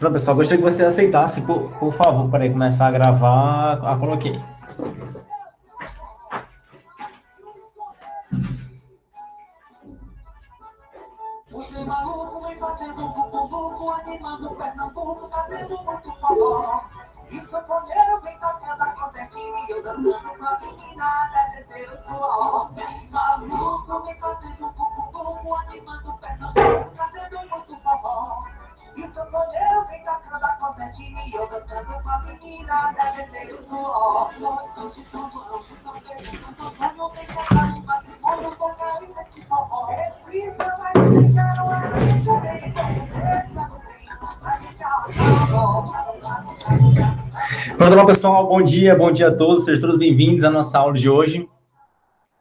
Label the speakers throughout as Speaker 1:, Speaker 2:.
Speaker 1: Pronto, pessoal, gostaria que você aceitasse, por favor, para começar a gravar. Coloquei. Animando Pernambuco, fazendo muito forró. E o sanfoneiro vem tocando a concertina e eu dançando com a menina até descer o suor. Maluco vem fazendo bumbum, animando Pernambuco, fazendo muito forró. E o sanfoneiro vem tocando a concertina e eu dançando com a menina até descer o suor. Noite de tudo, não perguntando, mas não tem que andar em matrimônio com carinha de forró. Precisa mais deixar o ar, Pronto, pessoal, bom dia a todos, sejam todos bem-vindos à nossa aula de hoje.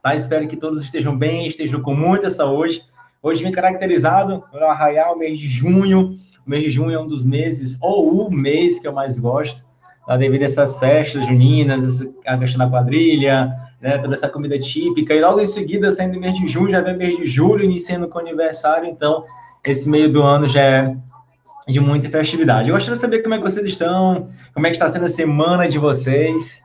Speaker 1: Tá? Espero que todos estejam bem, estejam com muita saúde. Hoje vem caracterizado pelo arraial, mês de junho. O mês de junho é um dos meses, ou o mês que eu mais gosto, tá? Devido a essas festas juninas, a questão da quadrilha, né? Toda essa comida típica. E logo em seguida, saindo do mês de junho, já vem o mês de julho, iniciando com o aniversário. Então, esse meio do ano já é de muita festividade. Eu gostaria de saber como é que vocês estão, como é que está sendo a semana de vocês.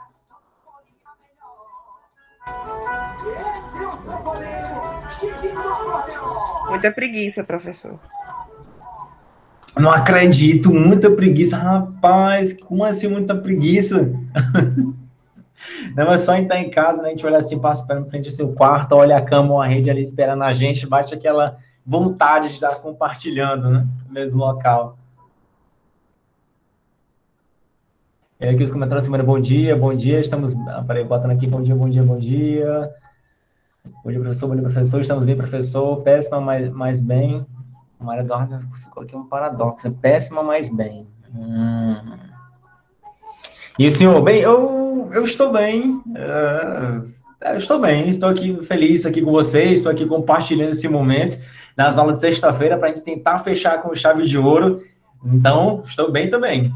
Speaker 2: Muita preguiça, professor.
Speaker 1: Não acredito, muita preguiça. Rapaz, como assim muita preguiça? Não é só estar em casa, né? A gente olha assim, passa para frente do seu quarto, olha a cama ou a rede ali esperando a gente, bate aquela vontade de estar compartilhando, né? No mesmo local. E aqui os comentários da semana, bom dia, estamos... Peraí, botando aqui, bom dia. Bom dia, professor, estamos bem, professor, péssima, mas bem. Maria Dorna ficou aqui um paradoxo, péssima, mas bem. E o senhor, bem, eu estou bem, eu estou bem, estou aqui feliz aqui com vocês, estou aqui compartilhando esse momento nas aulas de sexta-feira para a gente tentar fechar com chave de ouro, então estou bem também.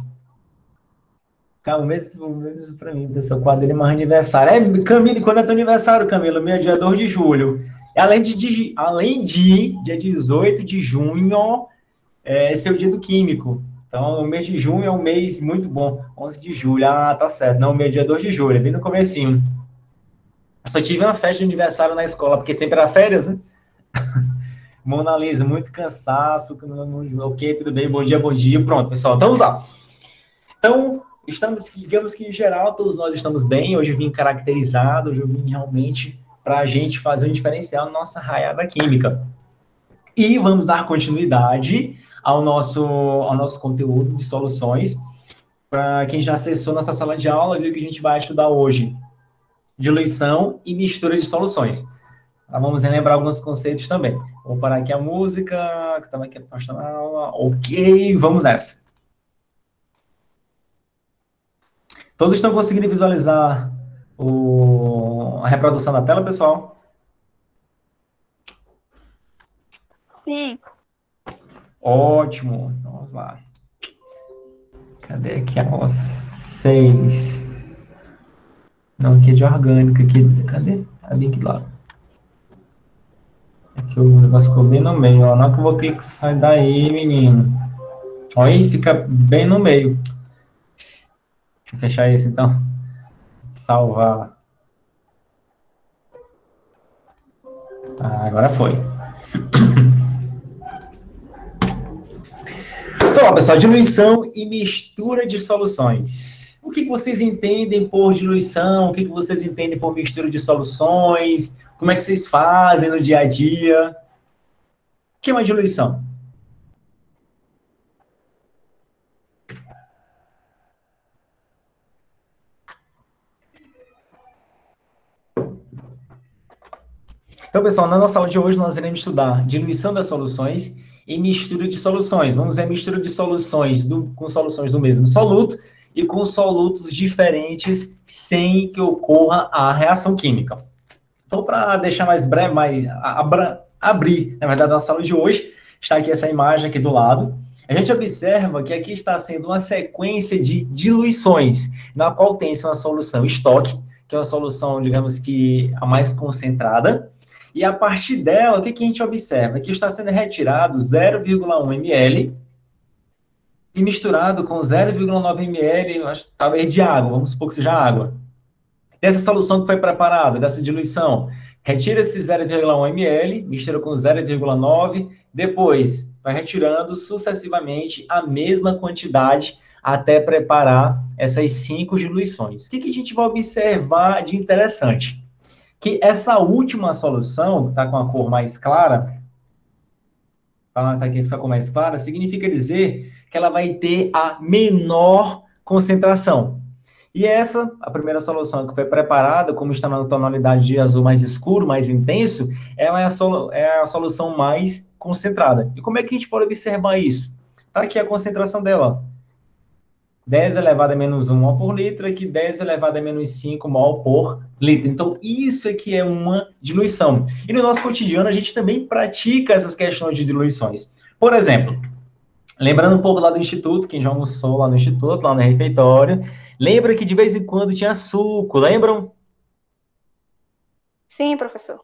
Speaker 1: Cara, o mesmo para mim, pessoal, quadrilha mais aniversário. Camila, quando é teu aniversário, Camila? Meu dia 2 de julho. Além de dia 18 de junho, é seu dia do químico. Então, o mês de junho é um mês muito bom. 11 de julho, tá certo. Não, o meu dia 2 de julho, é bem no comecinho. Eu só tive uma festa de aniversário na escola, porque sempre era férias, né? Mona Lisa, muito cansaço. Ok, tudo bem, bom dia. Pronto, pessoal, então vamos lá. Então, digamos que em geral, todos nós estamos bem. Hoje eu vim caracterizado, hoje eu vim realmente para a gente fazer um diferencial na nossa raiada química. E vamos dar continuidade ao nosso conteúdo de soluções. Para quem já acessou nossa sala de aula, viu que a gente vai estudar hoje diluição e mistura de soluções. Vamos relembrar alguns conceitos também. Vou parar aqui a música, que estava aqui postando a aula. Ok, vamos nessa. Todos estão conseguindo visualizar a reprodução da tela, pessoal?
Speaker 2: Sim.
Speaker 1: Ótimo. Então, vamos lá. Cadê aqui a aula 6? Não, aqui é de orgânica. Cadê? Ali aqui do lado. Aqui o negócio ficou bem no meio. Ó. Não é que eu vou clicar, sai daí, menino. Olha aí, fica bem no meio. Deixa eu fechar esse, então. Salvar. Agora foi. Então, pessoal, diluição e mistura de soluções. O que vocês entendem por diluição? O que vocês entendem por mistura de soluções? Como é que vocês fazem no dia a dia? O que é uma diluição? Então, pessoal, na nossa aula de hoje nós iremos estudar diluição das soluções e mistura de soluções. Vamos ver mistura de soluções com soluções do mesmo soluto e com solutos diferentes sem que ocorra a reação química. Então, para deixar mais breve, abrir, na verdade, a nossa aula de hoje, está aqui essa imagem aqui do lado. A gente observa que aqui está sendo uma sequência de diluições, na qual tem-se uma solução estoque, que é uma solução, digamos que a mais concentrada, e a partir dela, o que a gente observa? Que está sendo retirado 0,1 ml e misturado com 0,9 ml, talvez de água, vamos supor que seja água. Dessa solução que foi preparada, dessa diluição, retira esse 0,1 ml, mistura com 0,9, depois vai retirando sucessivamente a mesma quantidade até preparar essas 5 diluições. O que a gente vai observar de interessante? Que essa última solução, que está com a cor mais clara, tá aqui com a cor mais clara, significa dizer que ela vai ter a menor concentração. E essa, a primeira solução que foi preparada, como está na tonalidade de azul mais escuro, mais intenso, ela é a solução mais concentrada. E como é que a gente pode observar isso? Está aqui a concentração dela. 10 elevado a menos 1 mol por litro, aqui 10 elevado a menos 5 mol por litro. Então, isso aqui é uma diluição. E no nosso cotidiano, a gente também pratica essas questões de diluições. Por exemplo, lembrando um pouco lá do Instituto, quem já almoçou lá no Instituto, lá no refeitório, lembra que de vez em quando tinha suco, lembram?
Speaker 3: Sim, professor.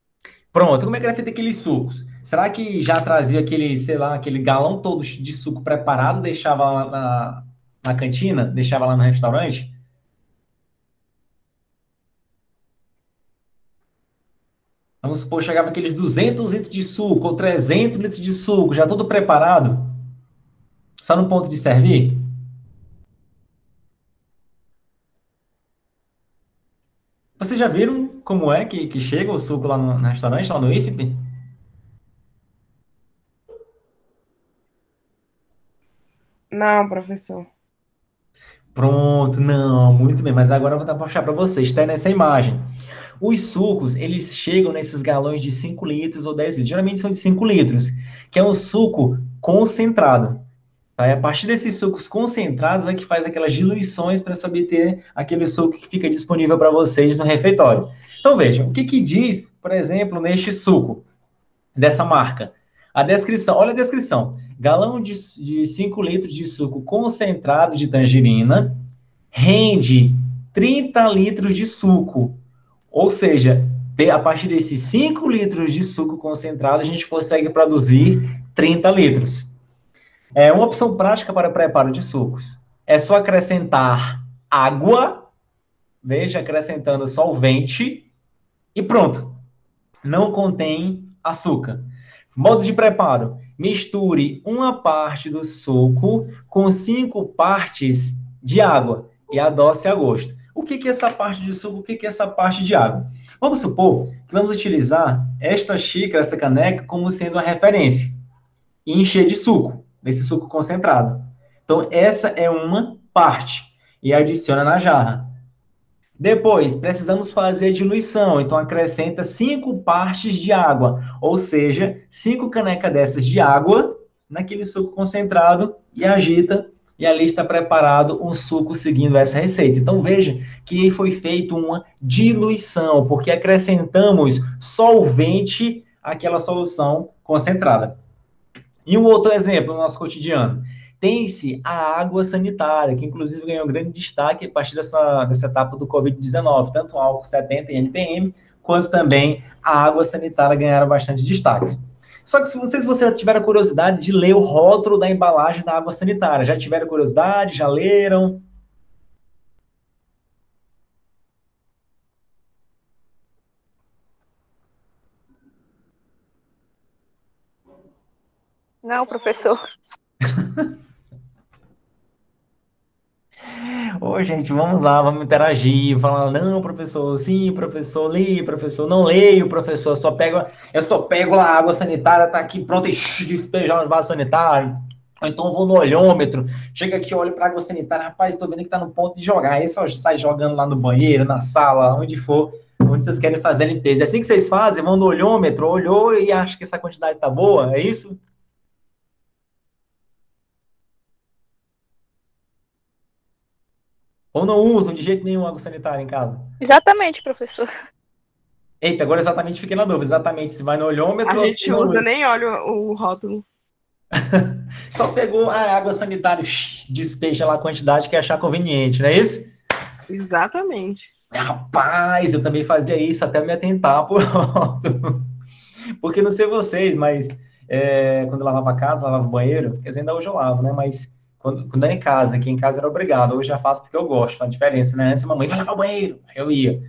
Speaker 1: Pronto, como é que era feito aqueles sucos? Será que já trazia aquele, sei lá, aquele galão todo de suco preparado, deixava lá na cantina, deixava lá no restaurante? Vamos supor, chegava aqueles 200 litros de suco, ou 300 litros de suco, já todo preparado, só no ponto de servir? Vocês já viram como é que chega o suco lá no restaurante, lá no IFP?
Speaker 2: Não, professor.
Speaker 1: Pronto, não, muito bem, mas agora eu vou mostrar para vocês, tá nessa imagem. Os sucos, eles chegam nesses galões de 5 litros ou 10 litros, geralmente são de 5 litros, que é um suco concentrado. Tá? E a partir desses sucos concentrados é que faz aquelas diluições para se obter aquele suco que fica disponível para vocês no refeitório. Então vejam, o que diz, por exemplo, neste suco dessa marca? A descrição, olha a descrição. Galão de 5 litros de suco concentrado de tangerina rende 30 litros de suco. Ou seja, a partir desses 5 litros de suco concentrado, a gente consegue produzir 30 litros. É uma opção prática para preparo de sucos. É só acrescentar água, veja, acrescentando solvente, e pronto. Não contém açúcar. Modo de preparo: misture uma parte do suco com 5 partes de água e adoce a gosto. O que é essa parte de suco? O que é essa parte de água? Vamos supor que vamos utilizar esta xícara, essa caneca, como sendo a referência e encher de suco, desse suco concentrado. Então, essa é uma parte e adiciona na jarra. Depois, precisamos fazer a diluição, então acrescenta 5 partes de água, ou seja, 5 canecas dessas de água naquele suco concentrado e agita, e ali está preparado um suco seguindo essa receita. Então veja que foi feita uma diluição, porque acrescentamos solvente àquela solução concentrada. E um outro exemplo no nosso cotidiano. Tem-se a água sanitária, que inclusive ganhou grande destaque a partir dessa etapa do Covid-19. Tanto o álcool 70 e NPM, quanto também a água sanitária ganharam bastante destaques. Só que não sei se você já tiveram curiosidade de ler o rótulo da embalagem da água sanitária. Já tiveram curiosidade? Já leram?
Speaker 3: Não, professor.
Speaker 1: Ô, gente, vamos lá, vamos interagir, falar, não, professor, sim, professor, leio, professor, não leio, professor, eu só pego a água sanitária, tá aqui pronta e despejar no vaso sanitário. Ou então vou no olhômetro, chega aqui, olho para água sanitária, rapaz, tô vendo que tá no ponto de jogar, aí só sai jogando lá no banheiro, na sala, onde for, onde vocês querem fazer a limpeza. É assim que vocês fazem, vão no olhômetro, olhou e acha que essa quantidade tá boa, é isso? Ou não usam de jeito nenhum água sanitária em casa?
Speaker 3: Exatamente, professor.
Speaker 1: Eita, agora exatamente fiquei na dúvida. Exatamente, se vai no olhômetro
Speaker 2: A
Speaker 1: ou
Speaker 2: gente
Speaker 1: se não
Speaker 2: usa,
Speaker 1: usa.
Speaker 2: nem olha o rótulo.
Speaker 1: Só pegou a água sanitária, despeja lá a quantidade que achar conveniente, não é isso?
Speaker 2: Exatamente.
Speaker 1: Rapaz, eu também fazia isso até me atentar por rótulo. Porque não sei vocês, mas quando eu lavava a casa, lavava o banheiro, quer dizer, ainda hoje eu lavo, né? Mas quando era em casa, aqui em casa era obrigado, hoje já faço porque eu gosto, faz diferença, né? Antes a mamãe vai lavar o banheiro, eu ia.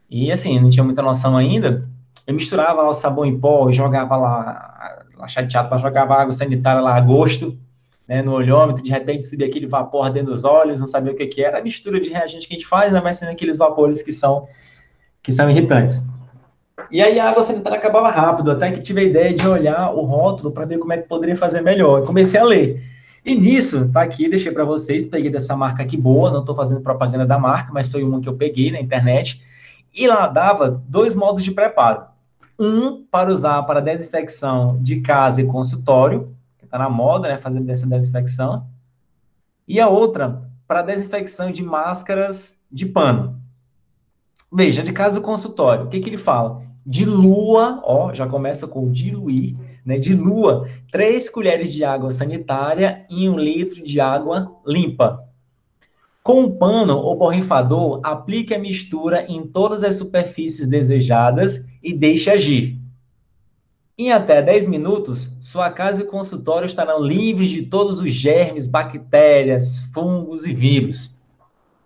Speaker 1: E assim, não tinha muita noção ainda, eu misturava lá o sabão em pó, jogava lá chateado, lá jogava água sanitária lá a gosto, né, no olhômetro, de repente subia aquele vapor dentro dos olhos, não sabia o que que era, a mistura de reagente que a gente faz, né, vai sendo aqueles vapores que são irritantes. E aí a água sanitária acabava rápido, até que tive a ideia de olhar o rótulo para ver como é que poderia fazer melhor. E comecei a ler. E nisso, tá aqui, deixei para vocês, peguei dessa marca aqui boa, não estou fazendo propaganda da marca, mas foi uma que eu peguei na internet. E lá dava 2 modos de preparo. Um para usar para desinfecção de casa e consultório, que está na moda, né, fazendo essa desinfecção. E a outra para desinfecção de máscaras de pano. Veja, de casa e consultório, o que que ele fala? Dilua, ó, já começa com diluir, né? Dilua 3 colheres de água sanitária em 1 litro de água limpa. Com um pano ou borrifador, aplique a mistura em todas as superfícies desejadas e deixe agir. Em até 10 minutos, sua casa e consultório estarão livres de todos os germes, bactérias, fungos e vírus.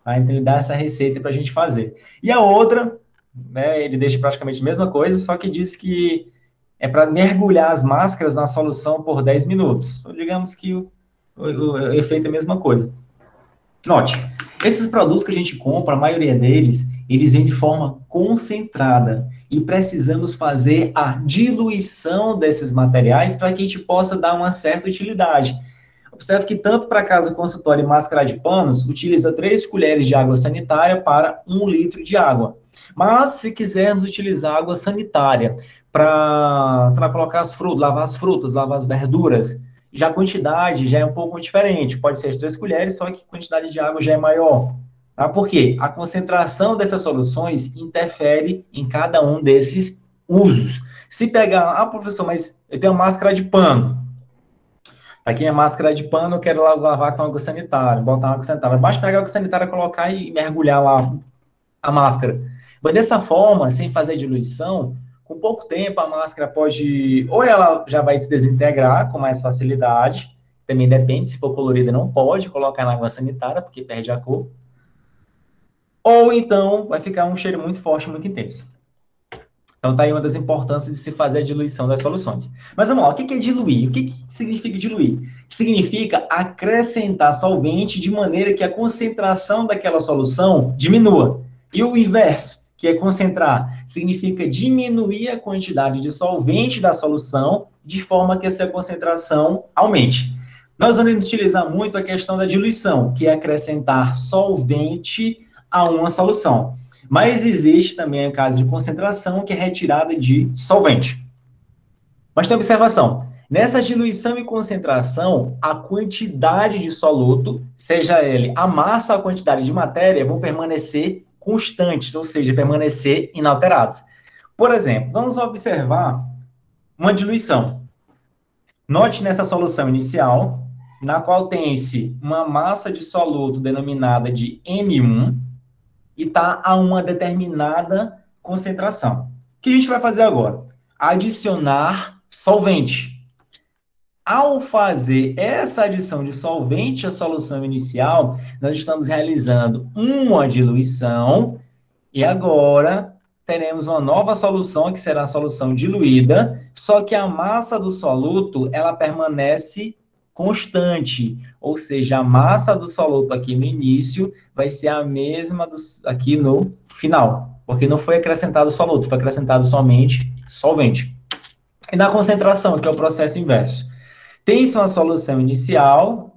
Speaker 1: Tá? Então, ele dá essa receita para a gente fazer. E a outra, né, ele deixa praticamente a mesma coisa, só que diz que é para mergulhar as máscaras na solução por 10 minutos. Então, digamos que o efeito é a mesma coisa. Note, esses produtos que a gente compra, a maioria deles, eles vêm de forma concentrada. E precisamos fazer a diluição desses materiais para que a gente possa dar uma certa utilidade. Observe que tanto para casa, consultório e máscara de panos, utiliza 3 colheres de água sanitária para 1 litro de água. Mas, se quisermos utilizar água sanitária para colocar as frutas, lavar as verduras, já a quantidade já é um pouco diferente. Pode ser as 3 colheres, só que a quantidade de água já é maior. Tá? Por quê? A concentração dessas soluções interfere em cada um desses usos. Se pegar, professor, mas eu tenho uma máscara de pano. Aqui é máscara de pano, eu quero lavar com água sanitária, botar água sanitária. Basta pegar água sanitária, colocar e mergulhar lá a máscara. Mas dessa forma, sem fazer diluição, com pouco tempo a máscara pode, ou ela já vai se desintegrar com mais facilidade, também depende, se for colorida não pode colocar na água sanitária, porque perde a cor, ou então vai ficar um cheiro muito forte, muito intenso. Então, está aí uma das importâncias de se fazer a diluição das soluções. Mas vamos lá, o que é diluir? O que significa diluir? Significa acrescentar solvente de maneira que a concentração daquela solução diminua. E o inverso, que é concentrar, significa diminuir a quantidade de solvente da solução de forma que essa concentração aumente. Nós vamos utilizar muito a questão da diluição, que é acrescentar solvente a uma solução. Mas existe também a caso de concentração, que é retirada de solvente. Mas tem observação. Nessa diluição e concentração, a quantidade de soluto, seja ele a massa ou a quantidade de matéria, vão permanecer constantes, ou seja, permanecer inalterados. Por exemplo, vamos observar uma diluição. Note nessa solução inicial, na qual tem-se uma massa de soluto denominada de M1, e está a uma determinada concentração. O que a gente vai fazer agora? Adicionar solvente. Ao fazer essa adição de solvente à solução inicial, nós estamos realizando uma diluição e agora teremos uma nova solução, que será a solução diluída, só que a massa do soluto, ela permanece constante, ou seja, a massa do soluto aqui no início vai ser a mesma aqui no final, porque não foi acrescentado soluto, foi acrescentado somente solvente. E na concentração, que é o processo inverso. Tem-se uma solução inicial,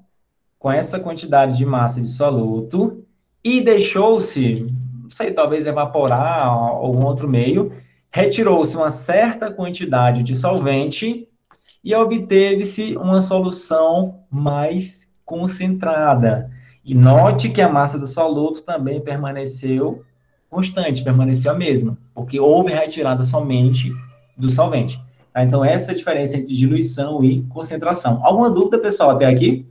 Speaker 1: com essa quantidade de massa de soluto, e deixou-se, não sei, talvez evaporar ou algum outro meio, retirou-se uma certa quantidade de solvente, e obteve-se uma solução mais concentrada. E note que a massa do soluto também permaneceu constante, permaneceu a mesma, porque houve retirada somente do solvente. Tá? Então, essa é a diferença entre diluição e concentração. Alguma dúvida, pessoal, até aqui?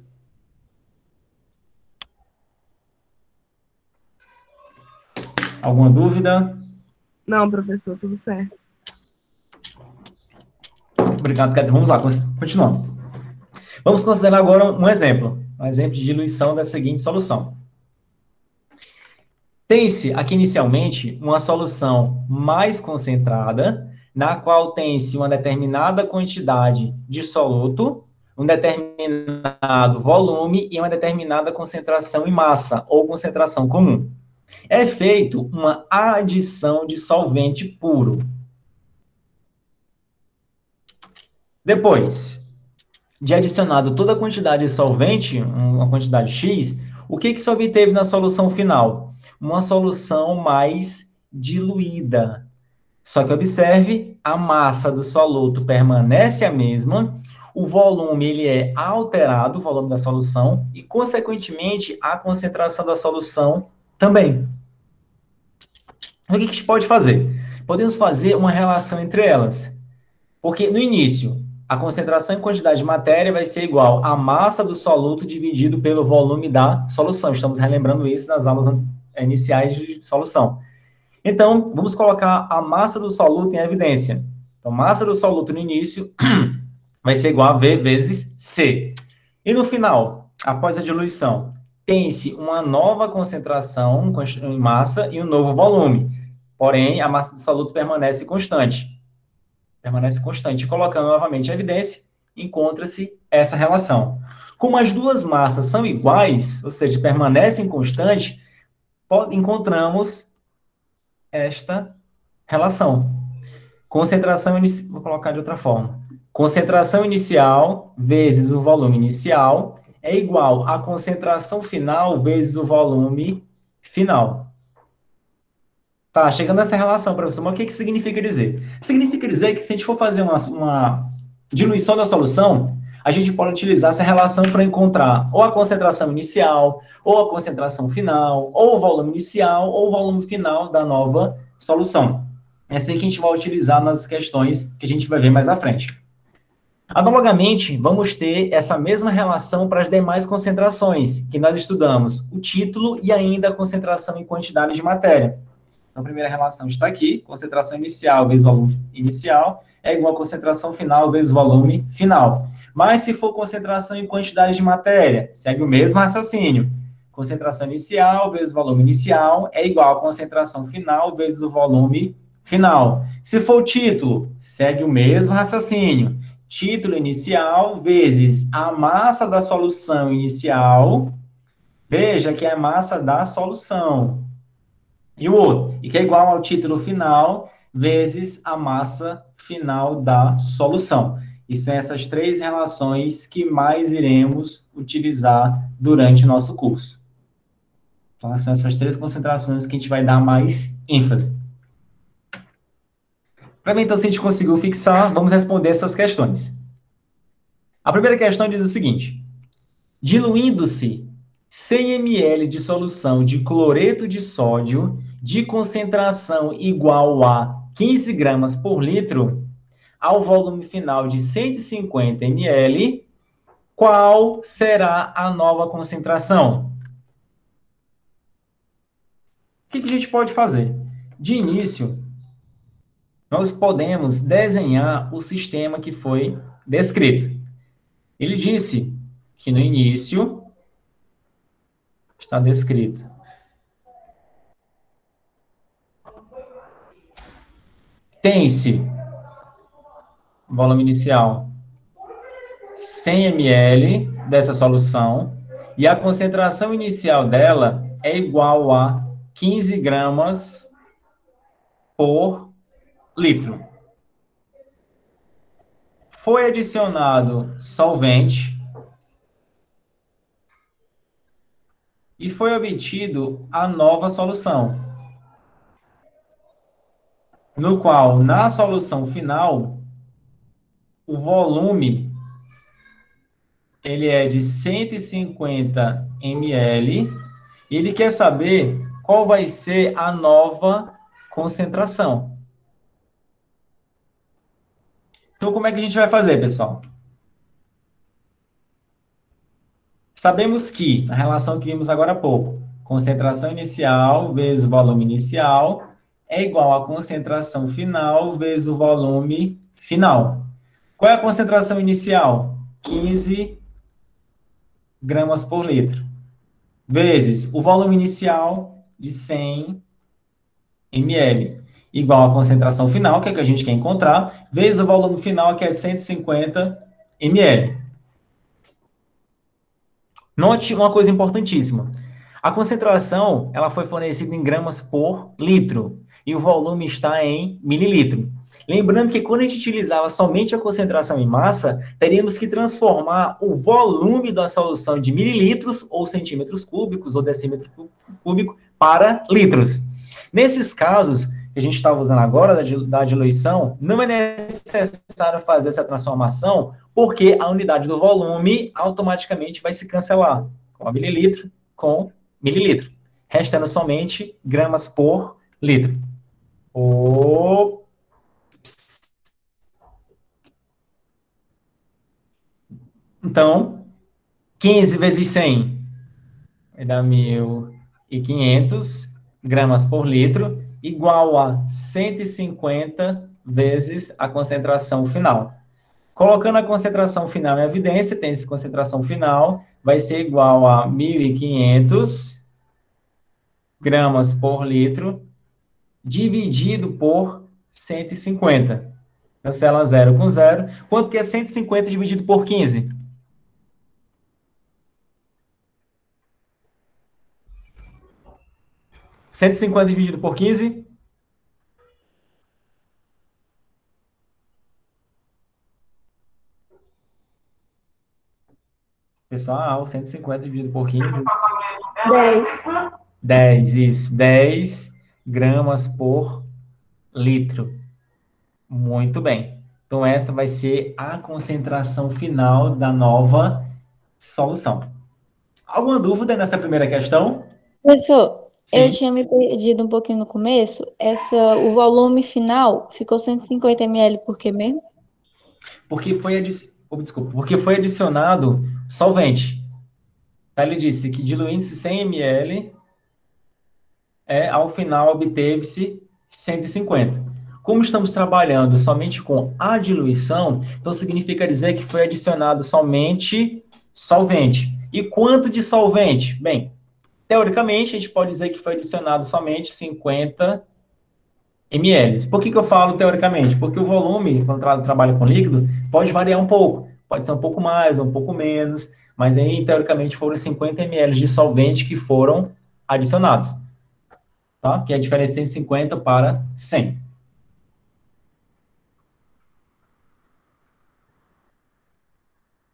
Speaker 1: Alguma dúvida?
Speaker 2: Não, professor, tudo certo.
Speaker 1: Obrigado, Catherine. Vamos lá, continuando. Vamos considerar agora um exemplo. Um exemplo de diluição da seguinte solução. Tem-se aqui inicialmente uma solução mais concentrada, na qual tem-se uma determinada quantidade de soluto, um determinado volume e uma determinada concentração em massa, ou concentração comum. É feito uma adição de solvente puro. Depois de adicionado toda a quantidade de solvente, uma quantidade X, o que se obteve na solução final? Uma solução mais diluída. Só que observe, a massa do soluto permanece a mesma, o volume ele é alterado, o volume da solução, e, consequentemente, a concentração da solução também. O que a gente pode fazer? Podemos fazer uma relação entre elas. Porque, no início, a concentração em quantidade de matéria vai ser igual à massa do soluto dividido pelo volume da solução. Estamos relembrando isso nas aulas iniciais de solução. Então, vamos colocar a massa do soluto em evidência. Então, massa do soluto no início vai ser igual a V vezes C. E no final, após a diluição, tem-se uma nova concentração em massa e um novo volume. Porém, a massa do soluto permanece constante. Colocando novamente a evidência, encontra-se essa relação. Como as duas massas são iguais, ou seja, permanecem constantes, encontramos esta relação. Concentração inicial, vou colocar de outra forma. Concentração inicial vezes o volume inicial é igual à concentração final vezes o volume final. Tá, chegando nessa relação, professor, mas o que significa dizer? Significa dizer que se a gente for fazer uma diluição da solução, a gente pode utilizar essa relação para encontrar ou a concentração inicial, ou a concentração final, ou o volume inicial, ou o volume final da nova solução. É assim que a gente vai utilizar nas questões que a gente vai ver mais à frente. Analogamente, vamos ter essa mesma relação para as demais concentrações, que nós estudamos o título e ainda a concentração em quantidade de matéria. Então, a primeira relação está aqui, concentração inicial vezes volume inicial é igual a concentração final vezes volume final. Mas se for concentração em quantidade de matéria, segue o mesmo raciocínio. Concentração inicial vezes volume inicial é igual a concentração final vezes o volume final. Se for o título, segue o mesmo raciocínio. Título inicial vezes a massa da solução inicial, veja que é a massa da solução. E o outro, e que é igual ao título final vezes a massa final da solução. E são essas três relações que mais iremos utilizar durante o nosso curso. Então, são essas três concentrações que a gente vai dar mais ênfase. Para ver, então, se a gente conseguiu fixar, vamos responder essas questões. A primeira questão diz o seguinte: diluindo-se 100 ml de solução de cloreto de sódio de concentração igual a 15 gramas por litro, ao volume final de 150 ml, qual será a nova concentração? O que a gente pode fazer? De início, nós podemos desenhar o sistema que foi descrito. Ele disse que no início está descrito tem-se volume inicial 100 ml dessa solução e a concentração inicial dela é igual a 15 gramas por litro. Foi adicionado solvente e foi obtido a nova solução, no qual, na solução final, o volume ele é de 150 ml e ele quer saber qual vai ser a nova concentração. Então, como é que a gente vai fazer, pessoal? Sabemos que, na relação que vimos agora há pouco, concentração inicial vezes o volume inicial é igual à concentração final vezes o volume final. Qual é a concentração inicial? 15 gramas por litro, vezes o volume inicial de 100 ml, igual à concentração final, que é que a gente quer encontrar, vezes o volume final, que é 150 ml. Note uma coisa importantíssima. A concentração, ela foi fornecida em gramas por litro, e o volume está em mililitro. Lembrando que quando a gente utilizava somente a concentração em massa, teríamos que transformar o volume da solução de mililitros, ou centímetros cúbicos, ou decímetro cúbico, para litros. Nesses casos, que a gente estava usando agora da diluição, não é necessário fazer essa transformação, porque a unidade do volume automaticamente vai se cancelar com a mililitro com mililitro, restando somente gramas por litro. Ops. Então, 15 vezes 100 vai dar 1.500 gramas por litro, igual a 150 vezes a concentração final. Colocando a concentração final em evidência, tem essa concentração final, vai ser igual a 1.500 gramas por litro, dividido por 150. Cancela 0 com 0. Quanto que é 150 dividido por 15? Cento e cinquenta dividido por 15? Pessoal, 150 dividido por 15?
Speaker 3: 10.
Speaker 1: 10, isso. 10 gramas por litro. Muito bem. Então, essa vai ser a concentração final da nova solução. Alguma dúvida nessa primeira questão?
Speaker 4: Professor, eu
Speaker 1: Sim.
Speaker 4: tinha me perdido um pouquinho no começo. O volume final ficou 150 ml, por quê mesmo?
Speaker 1: Porque foi adicionado solvente. Tá? Ele disse que diluindo-se 100 ml, ao final obteve-se 150. Como estamos trabalhando somente com a diluição, então significa dizer que foi adicionado somente solvente. E quanto de solvente? Bem, teoricamente, a gente pode dizer que foi adicionado somente 50 ml. Por que eu falo teoricamente? Porque o volume, quando trabalha com líquido, pode variar um pouco. Pode ser um pouco mais, um pouco menos, mas aí, teoricamente, foram 50 ml de solvente que foram adicionados. Tá? Que é a diferença de 50 para 100.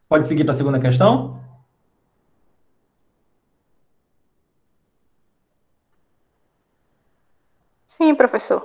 Speaker 1: Pode seguir para a segunda questão?
Speaker 3: Sim, professor.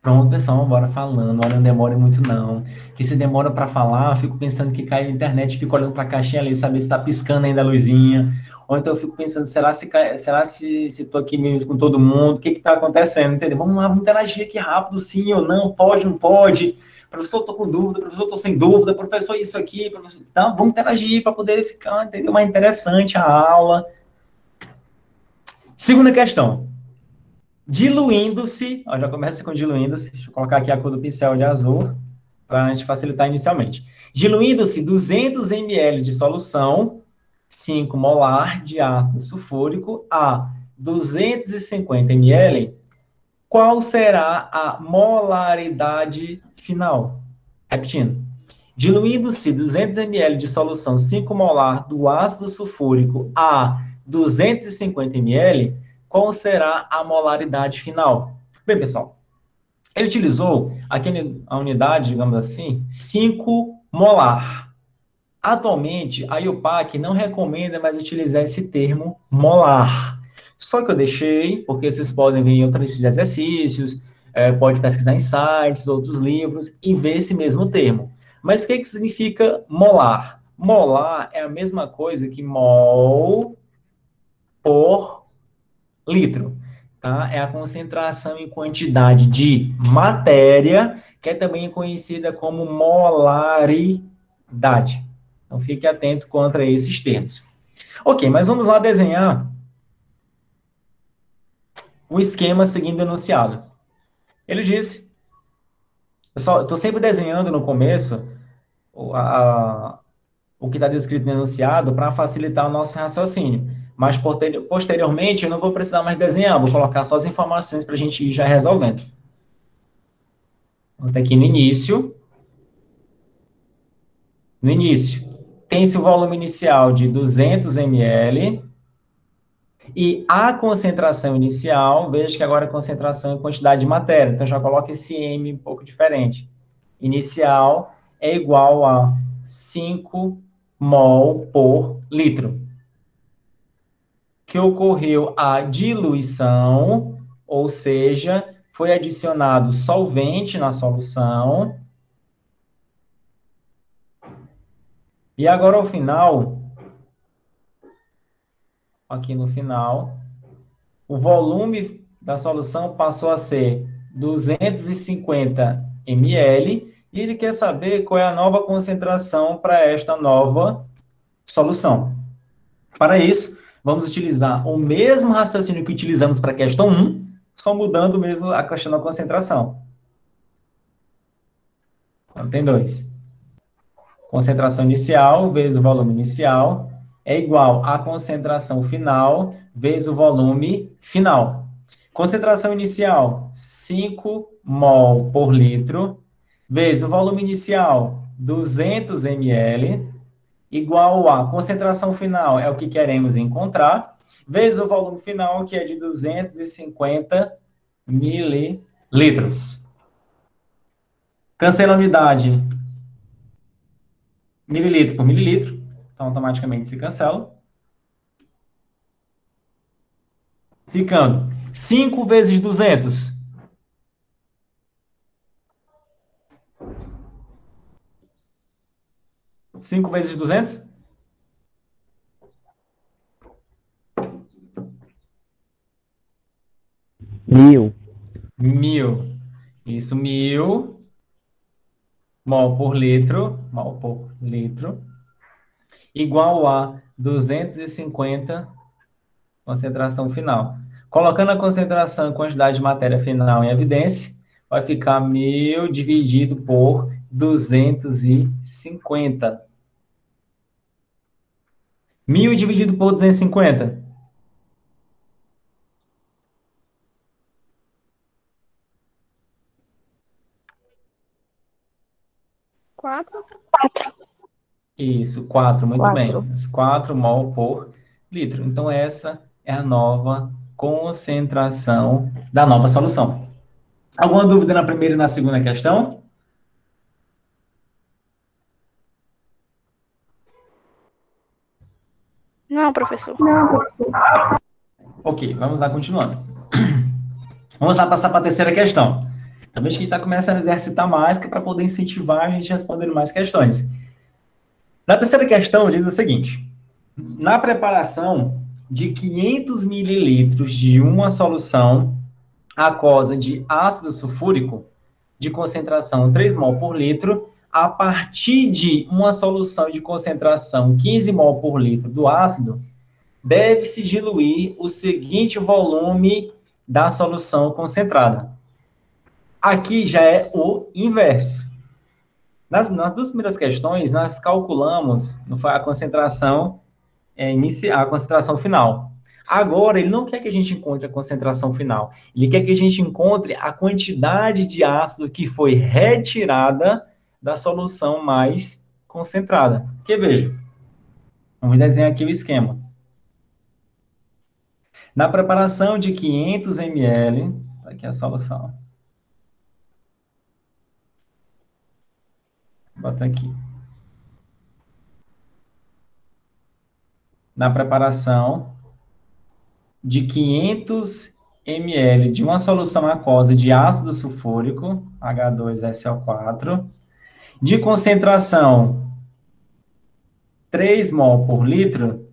Speaker 1: Pronto, pessoal, bora falando. Olha, não demore muito, não. Que se demora para falar, eu fico pensando que cai na internet, fico olhando para a caixinha ali, saber se está piscando ainda a luzinha. Ou então eu fico pensando, será se estou aqui mesmo com todo mundo? O que está acontecendo? Entendeu? Vamos lá, vamos interagir aqui rápido, sim ou não, pode, não pode. Professor, estou com dúvida, professor, estou sem dúvida, professor, isso aqui, professor. Então, vamos interagir para poder ficar, entendeu? Mais interessante a aula. Segunda questão. Diluindo-se, já começa com diluindo-se, deixa eu colocar aqui a cor do pincel de azul, para a gente facilitar inicialmente. Diluindo-se 200 ml de solução, 5 molar de ácido sulfúrico a 250 ml, qual será a molaridade final? Repetindo. Diluindo-se 200 ml de solução 5 molar do ácido sulfúrico a 250 ml, qual será a molaridade final? Bem, pessoal, ele utilizou aqui a unidade, digamos assim, 5 molar. Atualmente, a IUPAC não recomenda mais utilizar esse termo molar. Só que eu deixei, porque vocês podem ver em outros exercícios, pode pesquisar em sites, outros livros, e ver esse mesmo termo. Mas o que significa molar? Molar é a mesma coisa que mol por litro, tá? É a concentração em quantidade de matéria, que é também conhecida como molaridade. Então, fique atento contra esses termos. Ok, mas vamos lá desenhar o esquema seguindo o enunciado. Ele disse, pessoal, eu estou sempre desenhando no começo o que está descrito no enunciado para facilitar o nosso raciocínio. Mas, posteriormente, eu não vou precisar mais desenhar, vou colocar só as informações para a gente ir já resolvendo. Vou ter aqui no início. No início, tem-se o volume inicial de 200 ml e a concentração inicial, veja que agora a concentração é quantidade de matéria, então já coloca esse M um pouco diferente. Inicial é igual a 5 mol por litro. Que ocorreu a diluição, ou seja, foi adicionado solvente na solução. E agora, ao final, aqui no final, o volume da solução passou a ser 250 ml, e ele quer saber qual é a nova concentração para esta nova solução. Para isso, vamos utilizar o mesmo raciocínio que utilizamos para a questão 1, só mudando mesmo a questão da concentração. Então, tem 2. Concentração inicial vezes o volume inicial é igual à concentração final vezes o volume final. Concentração inicial, 5 mol por litro, vezes o volume inicial, 200 ml, igual a concentração final, é o que queremos encontrar, vezes o volume final, que é de 250 mililitros. Cancela a unidade mililitro por mililitro, então automaticamente se cancela. Ficando 5 vezes 200. 5 vezes 200?
Speaker 5: Mil.
Speaker 1: 1000. Isso, 1000 mol por litro, igual a 250 concentração final. Colocando a concentração e quantidade de matéria final em evidência, vai ficar 1000 dividido por 250. 1000 dividido por 250.
Speaker 2: Quatro?
Speaker 1: Isso, 4, muito bem.
Speaker 3: 4.
Speaker 1: 4 mol por litro. Então, essa é a nova concentração da nova solução. Alguma dúvida na primeira e na segunda questão?
Speaker 3: Não, professor.
Speaker 1: Ok, vamos lá, continuando. Vamos lá passar para a terceira questão. Talvez que a gente está começando a exercitar mais, que é para poder incentivar a gente a responder mais questões. Na terceira questão, diz o seguinte: na preparação de 500 mililitros de uma solução aquosa de ácido sulfúrico, de concentração 3 mol por litro, a partir de uma solução de concentração 15 mol por litro do ácido, deve-se diluir o seguinte volume da solução concentrada. Aqui já é o inverso. Nas duas primeiras questões, nós calculamos a concentração inicial, a concentração final. Agora, ele não quer que a gente encontre a concentração final. Ele quer que a gente encontre a quantidade de ácido que foi retirada da solução mais concentrada. Porque, veja, vamos desenhar aqui o esquema. Na preparação de 500 ml, aqui é a solução. Bota aqui. Na preparação de 500 ml de uma solução aquosa de ácido sulfúrico, H2SO4, de concentração 3 mol por litro,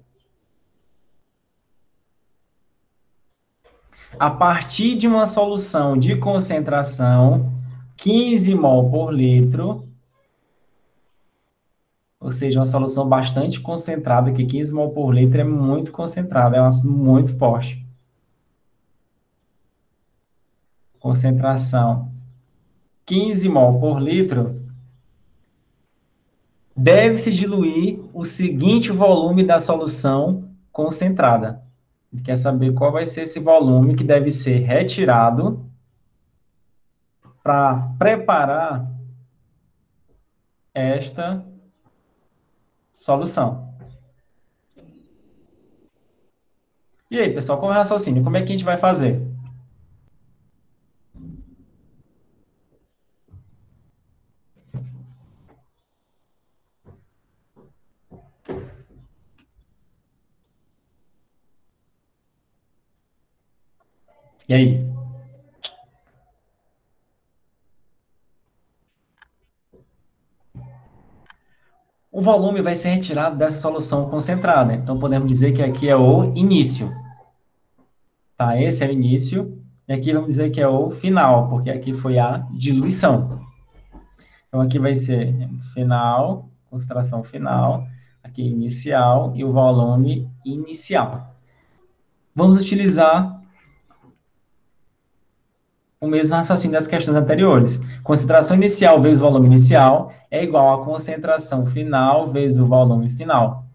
Speaker 1: a partir de uma solução de concentração 15 mol por litro, ou seja, uma solução bastante concentrada, que 15 mol por litro é muito concentrado, é um ácido muito forte. Concentração 15 mol por litro, deve-se diluir o seguinte volume da solução concentrada. Quer saber qual vai ser esse volume que deve ser retirado para preparar esta solução. E aí, pessoal, qual é o raciocínio? Como é que a gente vai fazer? E aí? O volume vai ser retirado dessa solução concentrada. Então, podemos dizer que aqui é o início. Tá? Esse é o início. E aqui vamos dizer que é o final, porque aqui foi a diluição. Então, aqui vai ser final, concentração final. Aqui inicial e o volume inicial. Vamos utilizar o mesmo raciocínio das questões anteriores. Concentração inicial vezes volume inicial é igual a concentração final vezes o volume final.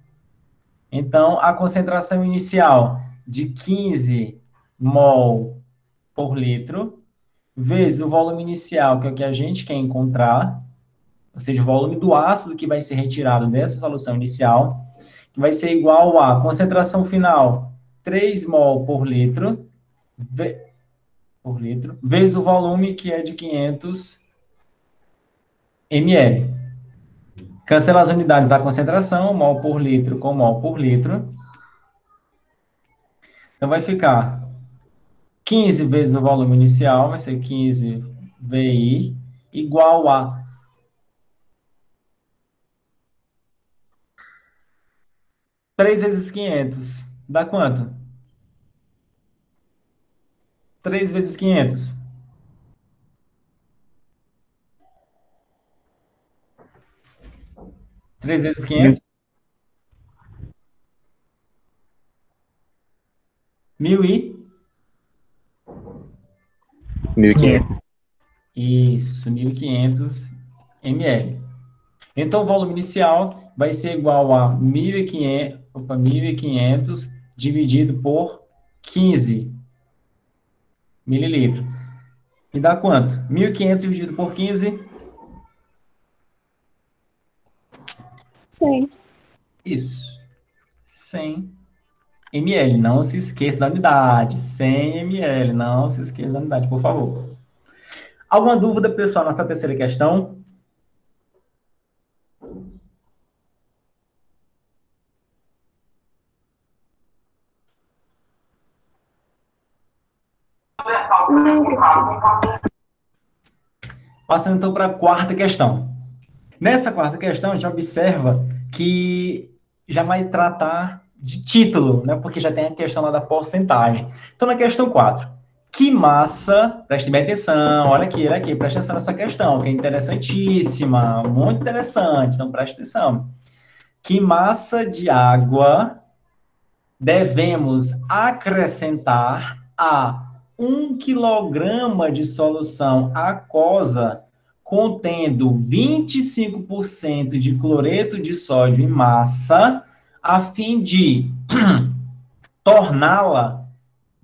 Speaker 1: Então, a concentração inicial de 15 mol por litro, vezes o volume inicial, que é o que a gente quer encontrar, ou seja, o volume do ácido que vai ser retirado dessa solução inicial, que vai ser igual a concentração final, 3 mol por litro, vezes o volume, que é de 500 ml. Cancela as unidades da concentração, mol por litro com mol por litro. Então, vai ficar 15 vezes o volume inicial, vai ser 15 VI, igual a 3 vezes 500. Dá quanto? 3 vezes 500. 3 vezes 500.
Speaker 5: 1.500.
Speaker 1: Isso, 1.500 ml. Então, o volume inicial vai ser igual a 1.500 dividido por 15 mililitros. E dá quanto? 1.500 dividido por 15?
Speaker 2: 100.
Speaker 1: Isso. 100 ml. Não se esqueça da unidade. 100 ml. Não se esqueça da unidade, por favor. Alguma dúvida, pessoal, nessa terceira questão?
Speaker 2: Não, professor.
Speaker 1: Passando então para a quarta questão. Nessa quarta questão, a gente observa que já vai tratar de título, né? Porque já tem a questão lá da porcentagem. Então, na questão 4, que massa, preste bem atenção, olha aqui, preste atenção nessa questão, que é interessantíssima, muito interessante, então preste atenção. Que massa de água devemos acrescentar a 1 quilograma de solução aquosa contendo 25% de cloreto de sódio em massa, a fim de torná-la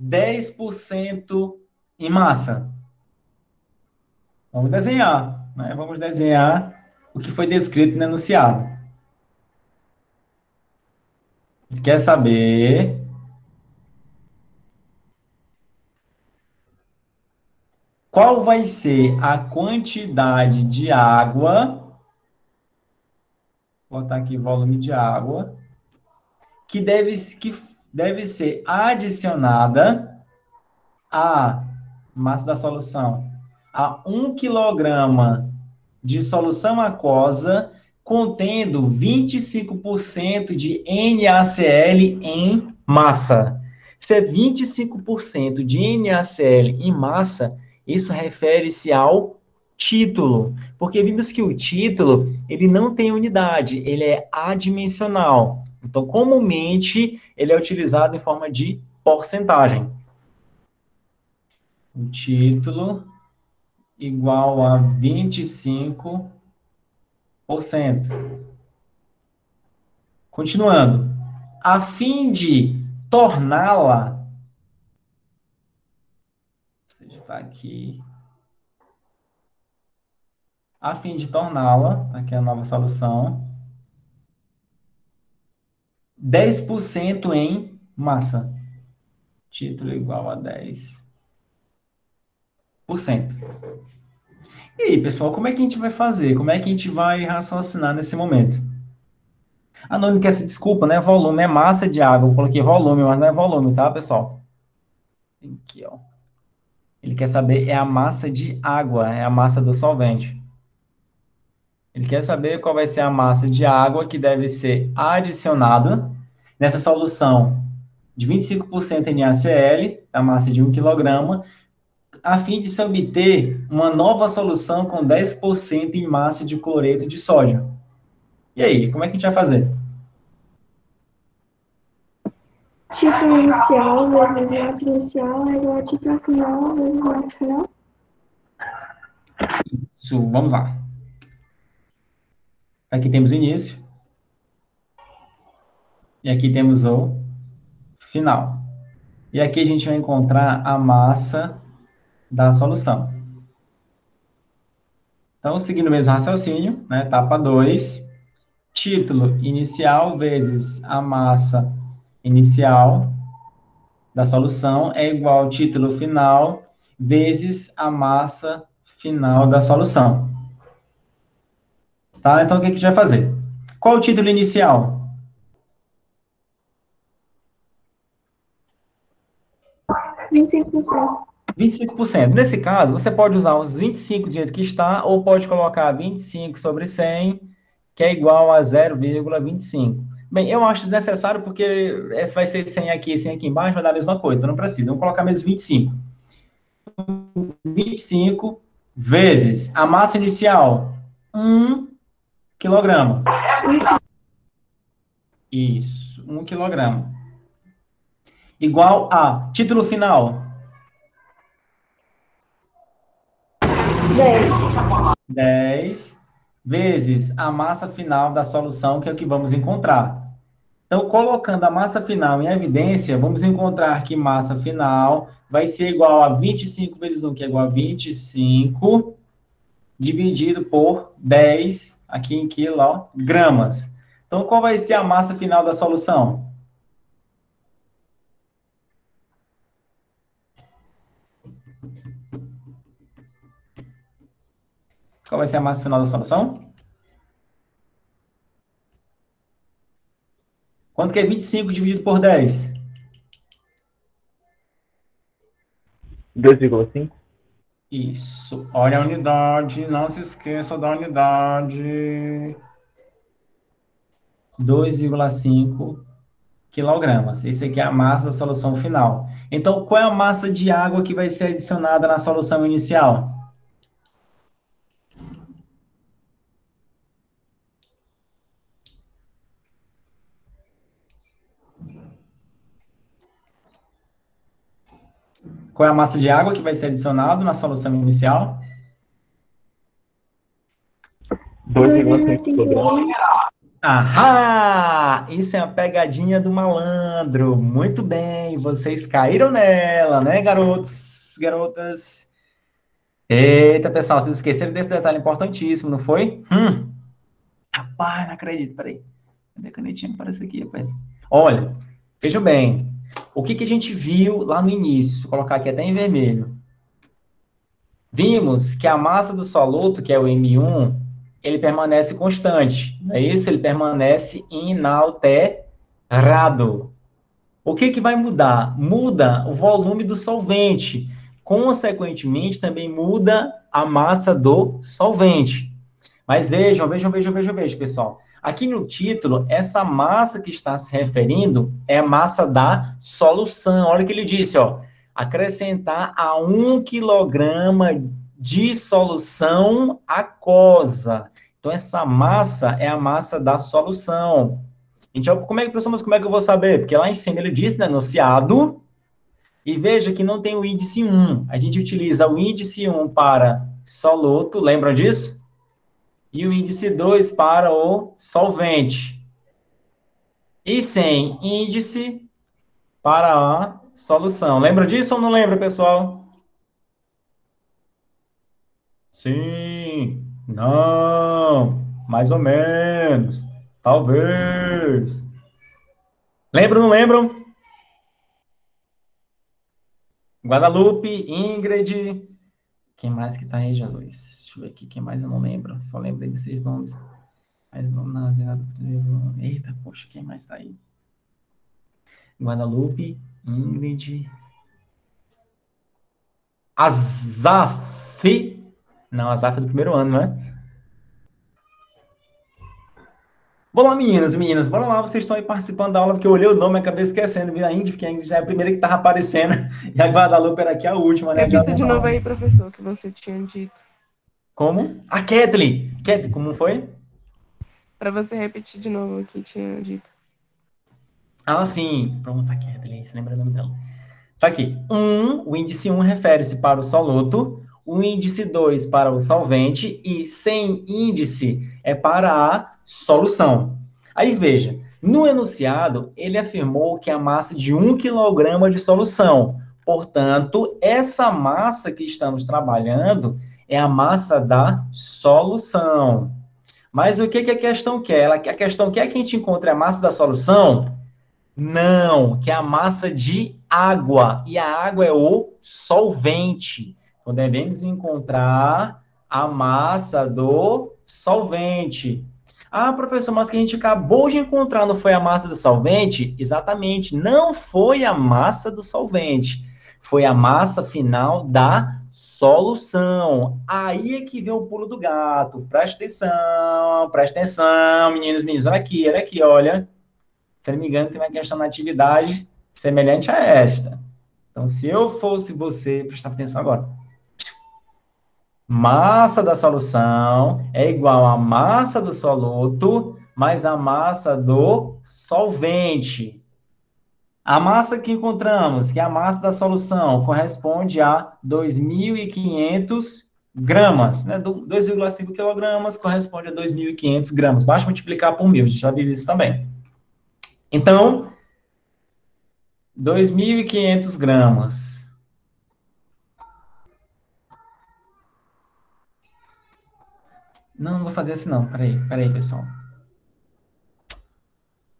Speaker 1: 10% em massa. Vamos desenhar, né? Vamos desenhar o que foi descrito no enunciado. Quer saber qual vai ser a quantidade de água, vou botar aqui volume de água, que deve ser adicionada à massa da solução, a 1 quilograma de solução aquosa contendo 25% de NaCl em massa. Se é 25% de NaCl em massa, isso refere-se ao título, porque vimos que o título, ele não tem unidade, ele é adimensional. Então, comumente, ele é utilizado em forma de porcentagem. O título igual a 25%. Continuando. A fim de torná-la, está aqui. A fim de torná-la, aqui é a nova solução, 10% em massa. Título igual a 10%. E aí, pessoal, como é que a gente vai fazer? Como é que a gente vai raciocinar nesse momento? Ah, não, ele quer se desculpa, né? Volume é massa de água. Eu coloquei volume, mas não é volume, tá, pessoal? Aqui, ó. Ele quer saber é a massa de água, é a massa do solvente. Ele quer saber qual vai ser a massa de água que deve ser adicionada nessa solução de 25% NaCl, a massa de 1 kg, a fim de se obter uma nova solução com 10% em massa de cloreto de sódio. E aí, como é que a gente vai fazer?
Speaker 3: Título inicial vezes massa inicial é igual a título final vezes massa final.
Speaker 1: Isso, vamos lá. Aqui temos o início. E aqui temos o final. E aqui a gente vai encontrar a massa da solução. Então, seguindo o mesmo raciocínio, né, etapa 2, título inicial vezes a massa inicial da solução é igual ao título final vezes a massa final da solução. Tá? Então, o que a gente vai fazer? Qual o título inicial?
Speaker 3: 25%.
Speaker 1: 25%. Nesse caso, você pode usar os 25 do jeito que está, ou pode colocar 25 sobre 100, que é igual a 0,25. Bem, eu acho desnecessário porque esse vai ser 100 aqui e 100 aqui embaixo, vai dar a mesma coisa, então não precisa. Vamos colocar mesmo 25. 25 vezes a massa inicial, 1 quilograma. Isso, 1 quilograma. Igual a título final. 10 vezes a massa final da solução, que é o que vamos encontrar. Então, colocando a massa final em evidência, vamos encontrar que massa final vai ser igual a 25 vezes 1, que é igual a 25, dividido por 10, aqui em quilogramas. Então, qual vai ser a massa final da solução? Qual vai ser a massa final da solução? Quanto que é 25 dividido por 10?
Speaker 5: 2,5.
Speaker 1: Isso. Olha a unidade, não se esqueça da unidade. 2,5 quilogramas. Esse aqui é a massa da solução final. Então, qual é a massa de água que vai ser adicionada na solução inicial? Qual é a massa de água que vai ser adicionada na solução inicial?
Speaker 5: 2,5 kg.
Speaker 1: Ahá! Isso é a pegadinha do malandro. Muito bem, vocês caíram nela, né, garotos, garotas? Eita, pessoal, vocês esqueceram desse detalhe importantíssimo, não foi? Rapaz, não acredito, peraí. Cadê a canetinha que aparece aqui, rapaz? Olha, vejam bem, o que a gente viu lá no início? Vou colocar aqui até em vermelho. Vimos que a massa do soluto, que é o M1, ele permanece constante, não é isso? Ele permanece inalterado. O que vai mudar? Muda o volume do solvente. Consequentemente, também muda a massa do solvente. Mas vejam, pessoal. Aqui no título, essa massa que está se referindo é a massa da solução. Olha o que ele disse, ó. Acrescentar a 1 quilograma de solução aquosa. Então, essa massa é a massa da solução. Então, como é que eu vou saber? Porque lá em cima ele diz, né, enunciado, e veja que não tem o índice 1. A gente utiliza o índice 1 para soluto, lembra disso? E o índice 2 para o solvente. e sem índice para a solução. Lembra disso ou não lembra, pessoal? Sim, não, mais ou menos, talvez. Lembram, não lembram? Guadalupe, Ingrid, quem mais que tá aí, Jesus? Deixa eu ver aqui, quem mais eu não lembro. Só lembrei de 6 nomes. Mas não, não, eita, poxa, quem mais tá aí? Guadalupe, Ingrid, Azaf. Não, Azaf é do primeiro ano, não é? Vamos lá, meninas e meninas, bora lá, vocês estão aí participando da aula, porque eu olhei o nome e acabei esquecendo, vi a Indy, porque a Indy já é a primeira que estava aparecendo, e a Guadalupe era aqui a última, né?
Speaker 6: Repita de novo aí, professor, o que você tinha dito.
Speaker 1: Como? A Kathleen. Kathleen, como foi?
Speaker 6: Para você repetir de novo o que tinha dito.
Speaker 1: Ah, sim. Pronto, a Kathleen, se lembra o nome dela. Tá aqui. O índice 1 refere-se para o soluto, o índice 2 para o solvente e sem índice é para a solução. Aí veja, no enunciado, ele afirmou que a massa de 1 kg de solução. Portanto, essa massa que estamos trabalhando é a massa da solução. Mas o que a questão quer? A questão quer que a gente encontre a massa da solução? Não, que é a massa de água. E a água é o solvente. Então, devemos encontrar a massa do solvente. Ah, professor, mas que a gente acabou de encontrar não foi a massa do solvente? Exatamente, não foi a massa do solvente. Foi a massa final da solução. Aí é que vem o pulo do gato. Presta atenção, meninos, meninos. Olha aqui, olha. Se não me engano, tem uma questão na atividade semelhante a esta. Então, se eu fosse você, prestava atenção agora. Massa da solução é igual à massa do soluto mais a massa do solvente. A massa que encontramos, que é a massa da solução, corresponde a 2.500 gramas. Né? 2,5 quilogramas corresponde a 2.500 gramas. Basta multiplicar por 1.000, a gente já viu isso também. Então, 2.500 gramas. Não vou fazer assim não. Peraí, pessoal.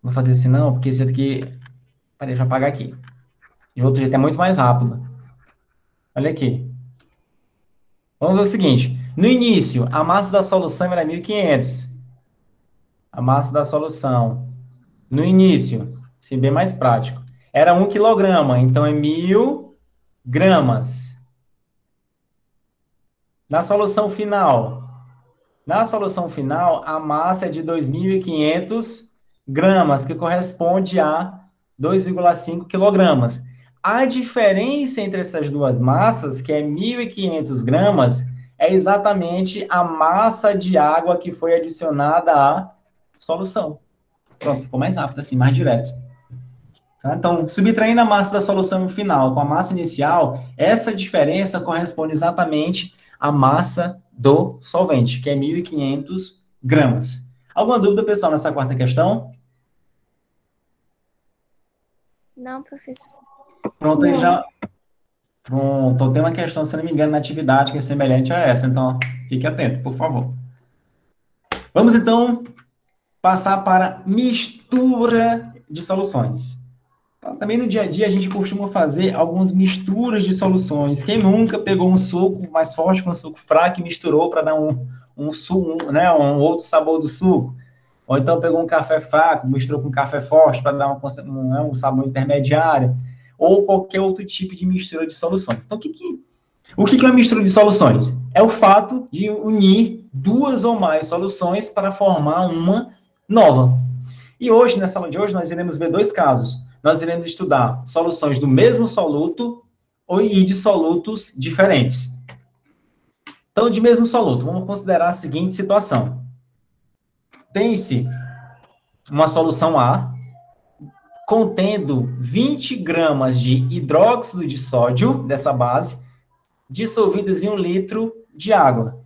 Speaker 1: Vou fazer assim não, porque esse aqui... Peraí, deixa eu apagar aqui. De outro jeito é muito mais rápido. Olha aqui. Vamos ver o seguinte. No início, a massa da solução era 1.500. A massa da solução. No início, assim, bem mais prático. Era 1 quilograma, então é 1.000 gramas. Na solução final, a massa é de 2.500 gramas, que corresponde a 2,5 quilogramas. A diferença entre essas duas massas, que é 1.500 gramas, é exatamente a massa de água que foi adicionada à solução. Pronto, ficou mais rápido assim, mais direto. Tá? Então, subtraindo a massa da solução final com a massa inicial, essa diferença corresponde exatamente à massa do solvente, que é 1.500 gramas. Alguma dúvida, pessoal, nessa quarta questão?
Speaker 4: Não, professor.
Speaker 1: Pronto, aí já... Pronto, tem uma questão, se não me engano, na atividade que é semelhante a essa, então fique atento, por favor. Vamos, então, passar para mistura de soluções. Também no dia a dia a gente costuma fazer algumas misturas de soluções. Quem nunca pegou um suco mais forte com um suco fraco e misturou para dar né, um outro sabor do suco? Ou então pegou um café fraco, misturou com café forte para dar um sabor intermediário? Ou qualquer outro tipo de mistura de soluções. Então, o que é uma mistura de soluções? É o fato de unir duas ou mais soluções para formar uma nova. E hoje, nessa aula de hoje, nós iremos ver dois casos. Nós iremos estudar soluções do mesmo soluto e de solutos diferentes. Então, de mesmo soluto, vamos considerar a seguinte situação. Tem-se uma solução A contendo 20 gramas de hidróxido de sódio, dessa base, dissolvidas em 1 litro de água,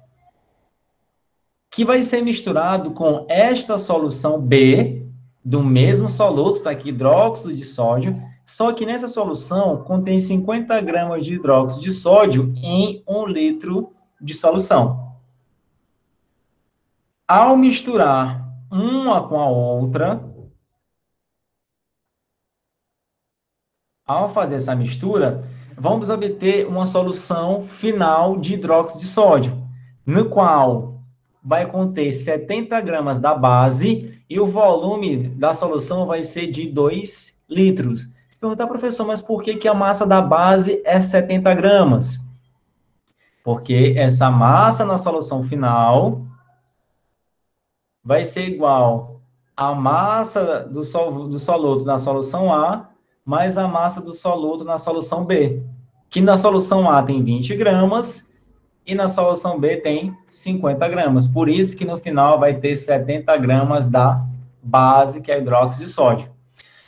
Speaker 1: que vai ser misturado com esta solução B, do mesmo soluto, está aqui hidróxido de sódio, só que nessa solução contém 50 gramas de hidróxido de sódio em 1 litro de solução. Ao misturar uma com a outra, ao fazer essa mistura, vamos obter uma solução final de hidróxido de sódio, no qual vai conter 70 gramas da base e o volume da solução vai ser de 2 litros. Se perguntar, professor, mas por que a massa da base é 70 gramas? Porque essa massa na solução final vai ser igual à massa do soluto na solução A mais a massa do soluto na solução B, que na solução A tem 20 gramas e na solução B tem 50 gramas. Por isso que no final vai ter 70 gramas da base, que é hidróxido de sódio.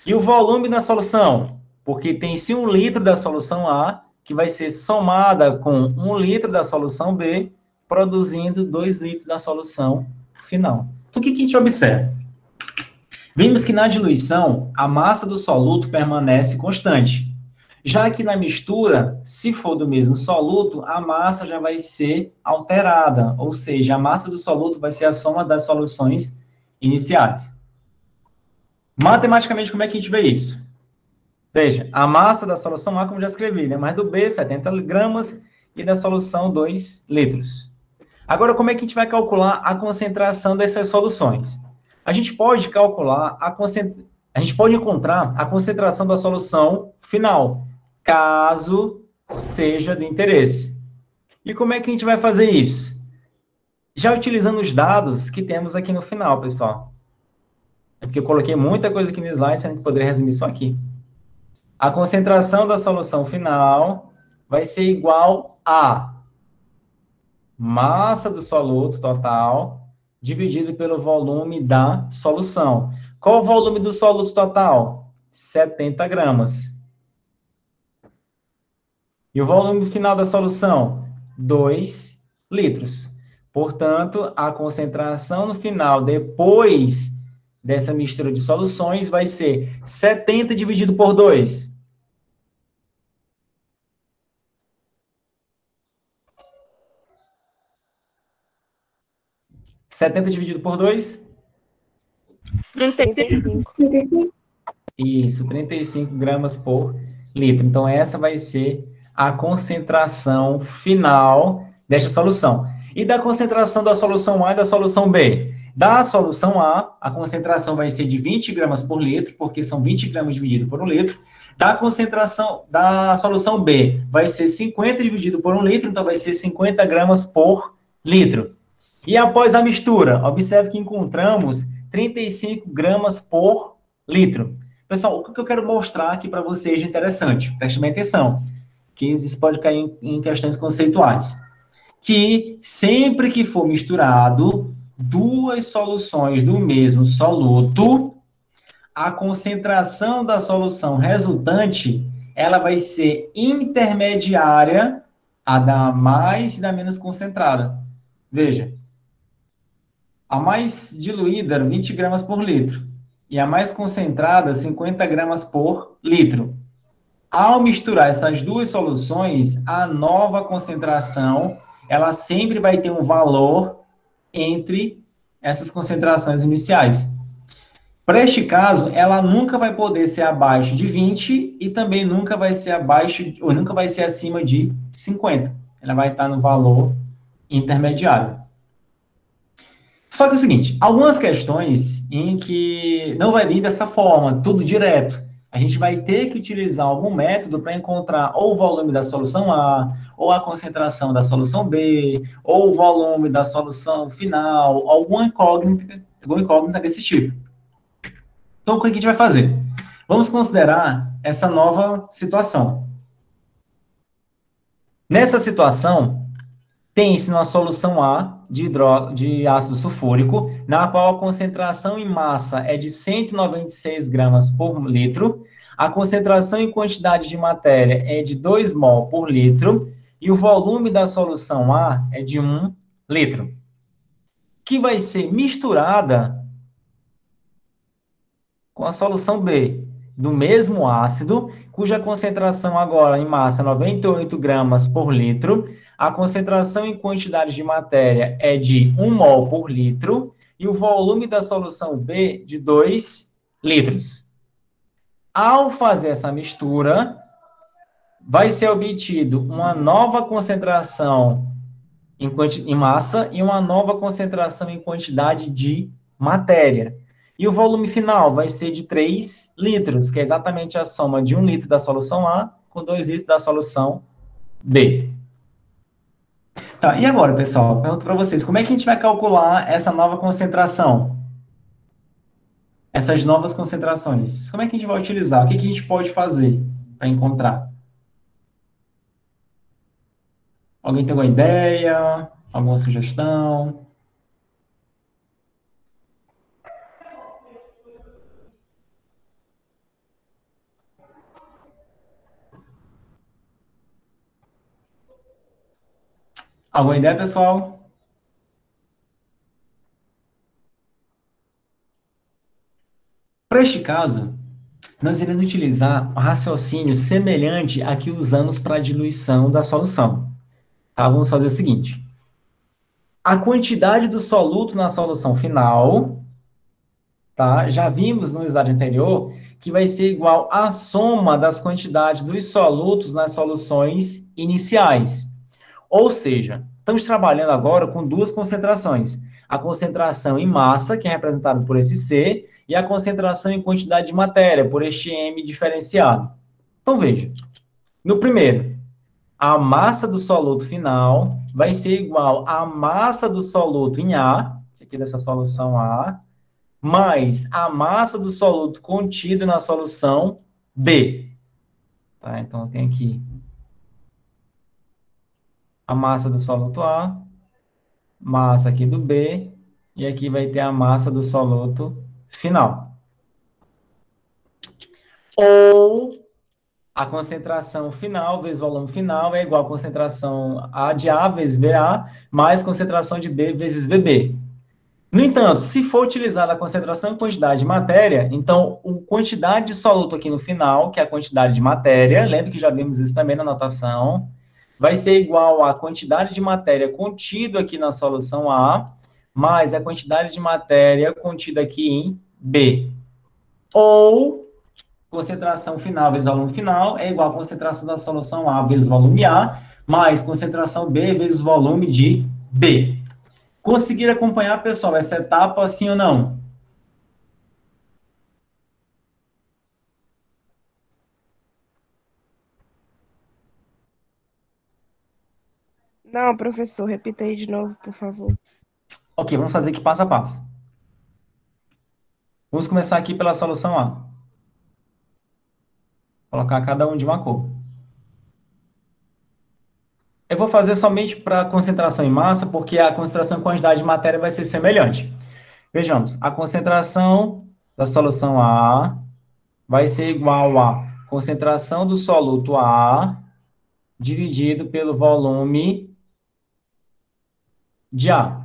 Speaker 1: E o volume da solução? Porque tem-se 1 litro da solução A, que vai ser somada com 1 litro da solução B, produzindo 2 litros da solução final. Então, o que a gente observa? Vimos que na diluição, a massa do soluto permanece constante. Já que na mistura, se for do mesmo soluto, a massa já vai ser alterada, ou seja, a massa do soluto vai ser a soma das soluções iniciais. Matematicamente, como é que a gente vê isso? Veja, a massa da solução A, como já escrevi, né? Mais do B, 70 gramas, e da solução, 2 litros. Agora, como é que a gente vai calcular a concentração dessas soluções? A gente pode calcular a gente pode encontrar a concentração da solução final, caso seja de interesse. E como é que a gente vai fazer isso? Já utilizando os dados que temos aqui no final, pessoal. É porque eu coloquei muita coisa aqui no slide, sendo que poderia resumir só aqui. A concentração da solução final vai ser igual a massa do soluto total dividido pelo volume da solução. Qual o volume do soluto total? 70 gramas. E o volume final da solução? 2 litros. Portanto, a concentração no final, depois dessa mistura de soluções, vai ser 70 dividido por 2. 70 dividido por 2?
Speaker 6: 35.
Speaker 3: 35.
Speaker 1: Isso, 35 gramas por litro. Então, essa vai ser a concentração final desta solução. E da concentração da solução A e da solução B? Da solução A concentração vai ser de 20 gramas por litro, porque são 20 gramas dividido por 1 litro. Da concentração da solução B, vai ser 50 dividido por 1 litro, então vai ser 50 gramas por litro. E após a mistura, observe que encontramos 35 gramas por litro. Pessoal, o que eu quero mostrar aqui para vocês de interessante? Prestem bem atenção, que isso pode cair em questões conceituais. Que sempre que for misturado duas soluções do mesmo soluto, a concentração da solução resultante, ela vai ser intermediária a da mais e da menos concentrada. Veja, a mais diluída, 20 gramas por litro, e a mais concentrada, 50 gramas por litro. Ao misturar essas duas soluções, a nova concentração, ela sempre vai ter um valor entre essas concentrações iniciais. Para este caso, ela nunca vai poder ser abaixo de 20 e também nunca vai ser abaixo, ou nunca vai ser acima de 50. Ela vai estar no valor intermediário. Só que é o seguinte, algumas questões em que não vai vir dessa forma, tudo direto. A gente vai ter que utilizar algum método para encontrar ou o volume da solução A, ou a concentração da solução B, ou o volume da solução final, alguma incógnita desse tipo. Então, o que a gente vai fazer? Vamos considerar essa nova situação. Nessa situação, tem-se uma solução A de ácido sulfúrico, na qual a concentração em massa é de 196 gramas por litro, a concentração em quantidade de matéria é de 2 mol por litro, e o volume da solução A é de 1 litro, que vai ser misturada com a solução B do mesmo ácido, cuja concentração agora em massa é 98 gramas por litro, a concentração em quantidade de matéria é de 1 mol por litro, e o volume da solução B de 2 litros. Ao fazer essa mistura, vai ser obtido uma nova concentração em massa e uma nova concentração em quantidade de matéria. E o volume final vai ser de 3 litros, que é exatamente a soma de 1 litro da solução A com 2 litros da solução B. Tá, e agora, pessoal, pergunto para vocês, como é que a gente vai calcular essa nova concentração? Essas novas concentrações? Como é que a gente vai utilizar? O que a gente pode fazer para encontrar? Alguém tem alguma ideia? Alguma sugestão? Alguma ideia, pessoal? Para este caso, nós iremos utilizar um raciocínio semelhante a que usamos para a diluição da solução. Tá? Vamos fazer o seguinte. A quantidade do soluto na solução final, tá? Já vimos no slide anterior que vai ser igual à soma das quantidades dos solutos nas soluções iniciais. Ou seja, estamos trabalhando agora com duas concentrações. A concentração em massa, que é representada por esse C, e a concentração em quantidade de matéria, por este M diferenciado. Então, veja. No primeiro, a massa do soluto final vai ser igual à massa do soluto em A, aqui dessa solução A, mais a massa do soluto contido na solução B. Tá? Então, eu tenho aqui a massa do soluto A, massa aqui do B, e aqui vai ter a massa do soluto final. Ou a concentração final vezes volume final é igual a concentração A de A vezes VA, mais concentração de B vezes VB. No entanto, se for utilizada a concentração em quantidade de matéria, então a quantidade de soluto aqui no final, que é a quantidade de matéria, lembra que já vimos isso também na notação, vai ser igual à quantidade de matéria contida aqui na solução A, mais a quantidade de matéria contida aqui em B. Ou concentração final vezes volume final é igual a concentração da solução A vezes volume A, mais concentração B vezes volume de B. Conseguiram acompanhar, pessoal, essa etapa, sim ou não?
Speaker 6: Não, professor, repita aí de novo, por favor.
Speaker 1: Ok, vamos fazer aqui passo a passo. Vamos começar aqui pela solução A. Colocar cada um de uma cor. Eu vou fazer somente para concentração em massa, porque a concentração em quantidade de matéria vai ser semelhante. Vejamos, a concentração da solução A vai ser igual a concentração do soluto A dividido pelo volume de A,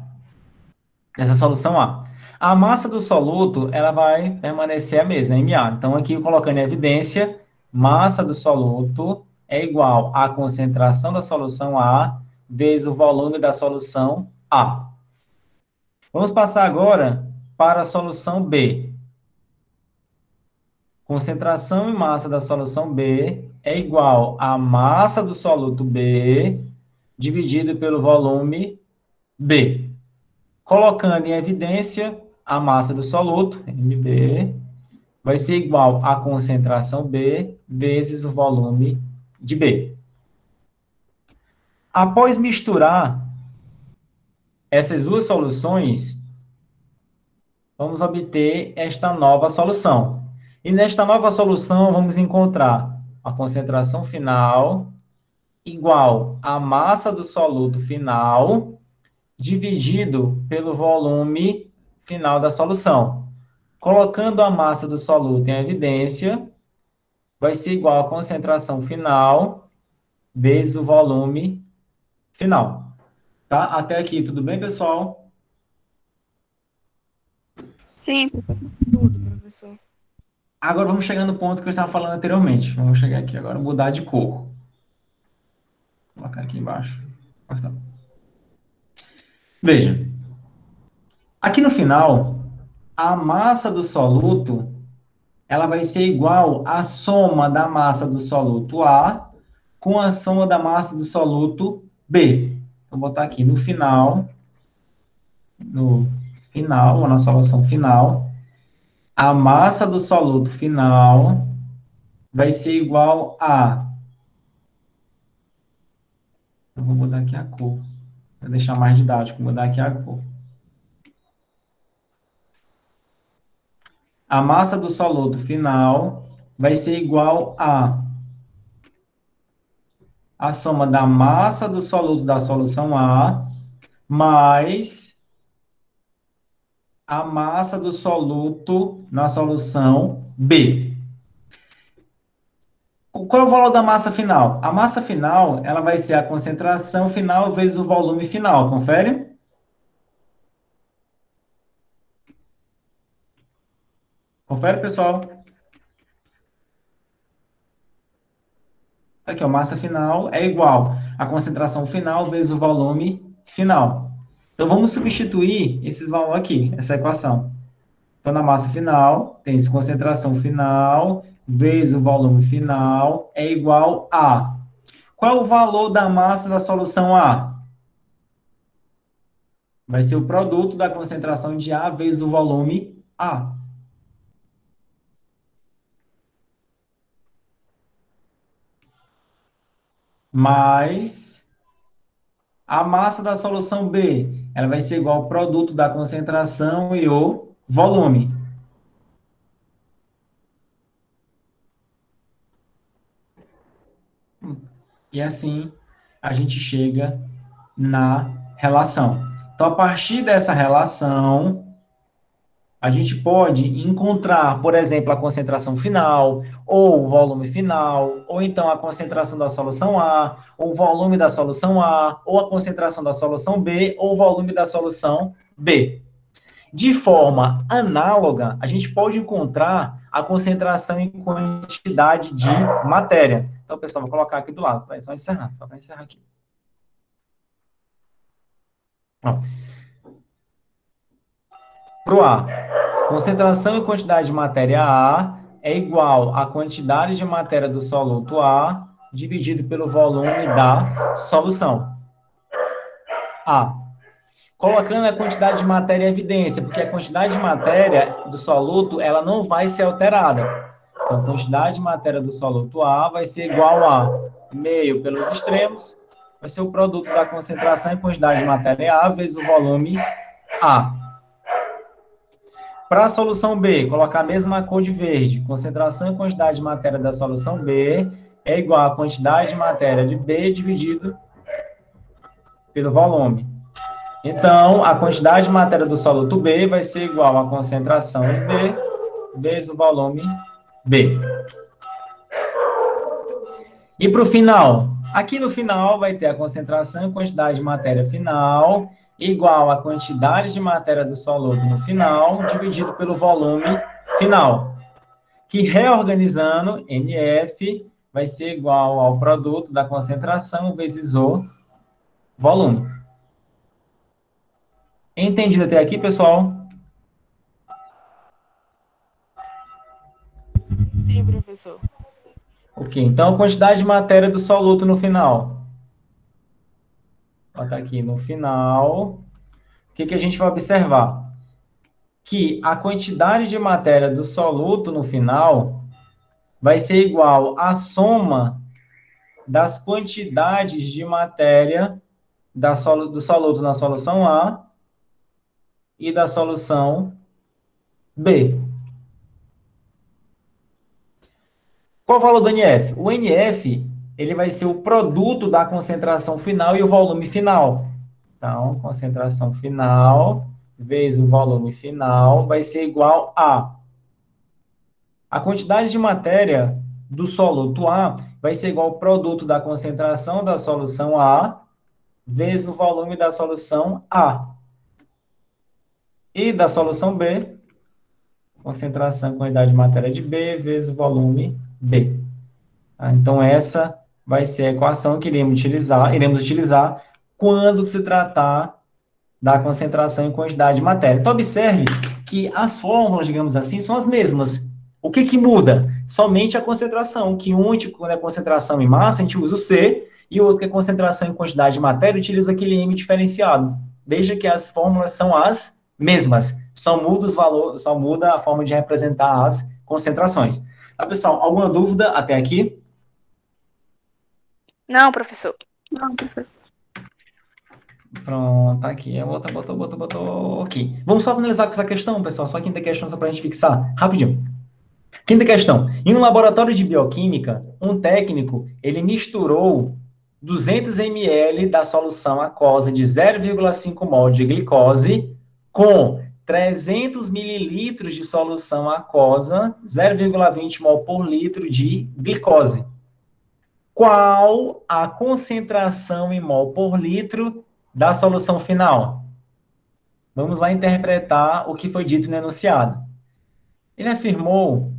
Speaker 1: nessa solução A. A massa do soluto, ela vai permanecer a mesma, MA. Então, aqui, colocando em evidência, massa do soluto é igual à concentração da solução A vezes o volume da solução A. Vamos passar agora para a solução B. Concentração e massa da solução B é igual à massa do soluto B dividido pelo volume B. Colocando em evidência, a massa do soluto, MB, vai ser igual à concentração B vezes o volume de B. Após misturar essas duas soluções, vamos obter esta nova solução. E nesta nova solução, vamos encontrar a concentração final igual à massa do soluto final dividido pelo volume final da solução. Colocando a massa do soluto em evidência, vai ser igual à concentração final vezes o volume final. Tá? Até aqui, tudo bem, pessoal?
Speaker 6: Sim, professor. Tudo, professor.
Speaker 1: Agora vamos chegar no ponto que eu estava falando anteriormente. Vamos chegar aqui agora, mudar de cor. Vou colocar aqui embaixo. Veja, aqui no final, a massa do soluto, ela vai ser igual à soma da massa do soluto A com a soma da massa do soluto B. Então, vou botar aqui no final, ou na solução final, a massa do soluto final vai ser igual a... Eu vou mudar aqui a cor, para deixar mais didático, vou mudar aqui a cor. A massa do soluto final vai ser igual a soma da massa do soluto da solução A mais a massa do soluto na solução B. Qual é o valor da massa final? A massa final, ela vai ser a concentração final vezes o volume final. Confere? Confere, pessoal? Aqui, ó, massa final é igual a concentração final vezes o volume final. Então, vamos substituir esses valores aqui, essa equação. Então, na massa final, tem-se concentração final vezes o volume final é igual a... Qual é o valor da massa da solução A? Vai ser o produto da concentração de A vezes o volume A. Mais a massa da solução B, ela vai ser igual ao produto da concentração e o volume. E assim, a gente chega na relação. Então, a partir dessa relação, a gente pode encontrar, por exemplo, a concentração final, ou o volume final, ou então a concentração da solução A, ou o volume da solução A, ou a concentração da solução B, ou o volume da solução B. De forma análoga, a gente pode encontrar a concentração em quantidade de matéria. Então, pessoal, vou colocar aqui do lado, só para encerrar aqui. Para o A, concentração em quantidade de matéria A é igual à quantidade de matéria do soluto A dividido pelo volume da solução A. Colocando a quantidade de matéria em evidência, porque a quantidade de matéria do soluto, ela não vai ser alterada. Então, a quantidade de matéria do soluto A vai ser igual a meio pelos extremos, vai ser o produto da concentração em quantidade de matéria A vezes o volume A. Para a solução B, colocar a mesma cor de verde, concentração e quantidade de matéria da solução B é igual à quantidade de matéria de B dividido pelo volume. Então, a quantidade de matéria do soluto B vai ser igual à concentração em B vezes o volume B. E para o final? Aqui no final vai ter a concentração e quantidade de matéria final igual à quantidade de matéria do soluto no final, dividido pelo volume final. Que reorganizando, NF vai ser igual ao produto da concentração vezes o volume. Entendido até aqui, pessoal?
Speaker 6: Sim, professor.
Speaker 1: Ok, então a quantidade de matéria do soluto no final. Vou botar aqui no final. O que a gente vai observar? Que a quantidade de matéria do soluto no final vai ser igual à soma das quantidades de matéria do soluto na solução A e da solução B. Qual o valor do NF? O NF, ele vai ser o produto da concentração final e o volume final. Então, concentração final vezes o volume final vai ser igual a quantidade de matéria do soluto A vai ser igual ao produto da concentração da solução A vezes o volume da solução A. E da solução B concentração e quantidade de matéria de B vezes o volume B. Então, essa vai ser a equação que iremos utilizar quando se tratar da concentração e quantidade de matéria. Então, observe que as fórmulas, digamos assim, são as mesmas. O que que muda? Somente a concentração, que um, quando é concentração em massa, a gente usa o C, e o outro que é concentração em quantidade de matéria, utiliza aquele M diferenciado. Veja que as fórmulas são as mesmas, só muda os valores, só muda a forma de representar as concentrações. Tá, pessoal? Alguma dúvida até aqui?
Speaker 7: Não, professor.
Speaker 1: Pronto, tá aqui. Botou. Ok. Vamos só finalizar com essa questão, pessoal. Só a quinta questão, só para a gente fixar. Rapidinho. Quinta questão. Em um laboratório de bioquímica, um técnico, ele misturou 200 ml da solução aquosa de 0,5 mol de glicose com 300 mililitros de solução aquosa, 0,20 mol por litro de glicose. Qual a concentração em mol por litro da solução final? Vamos lá interpretar o que foi dito no enunciado. Ele afirmou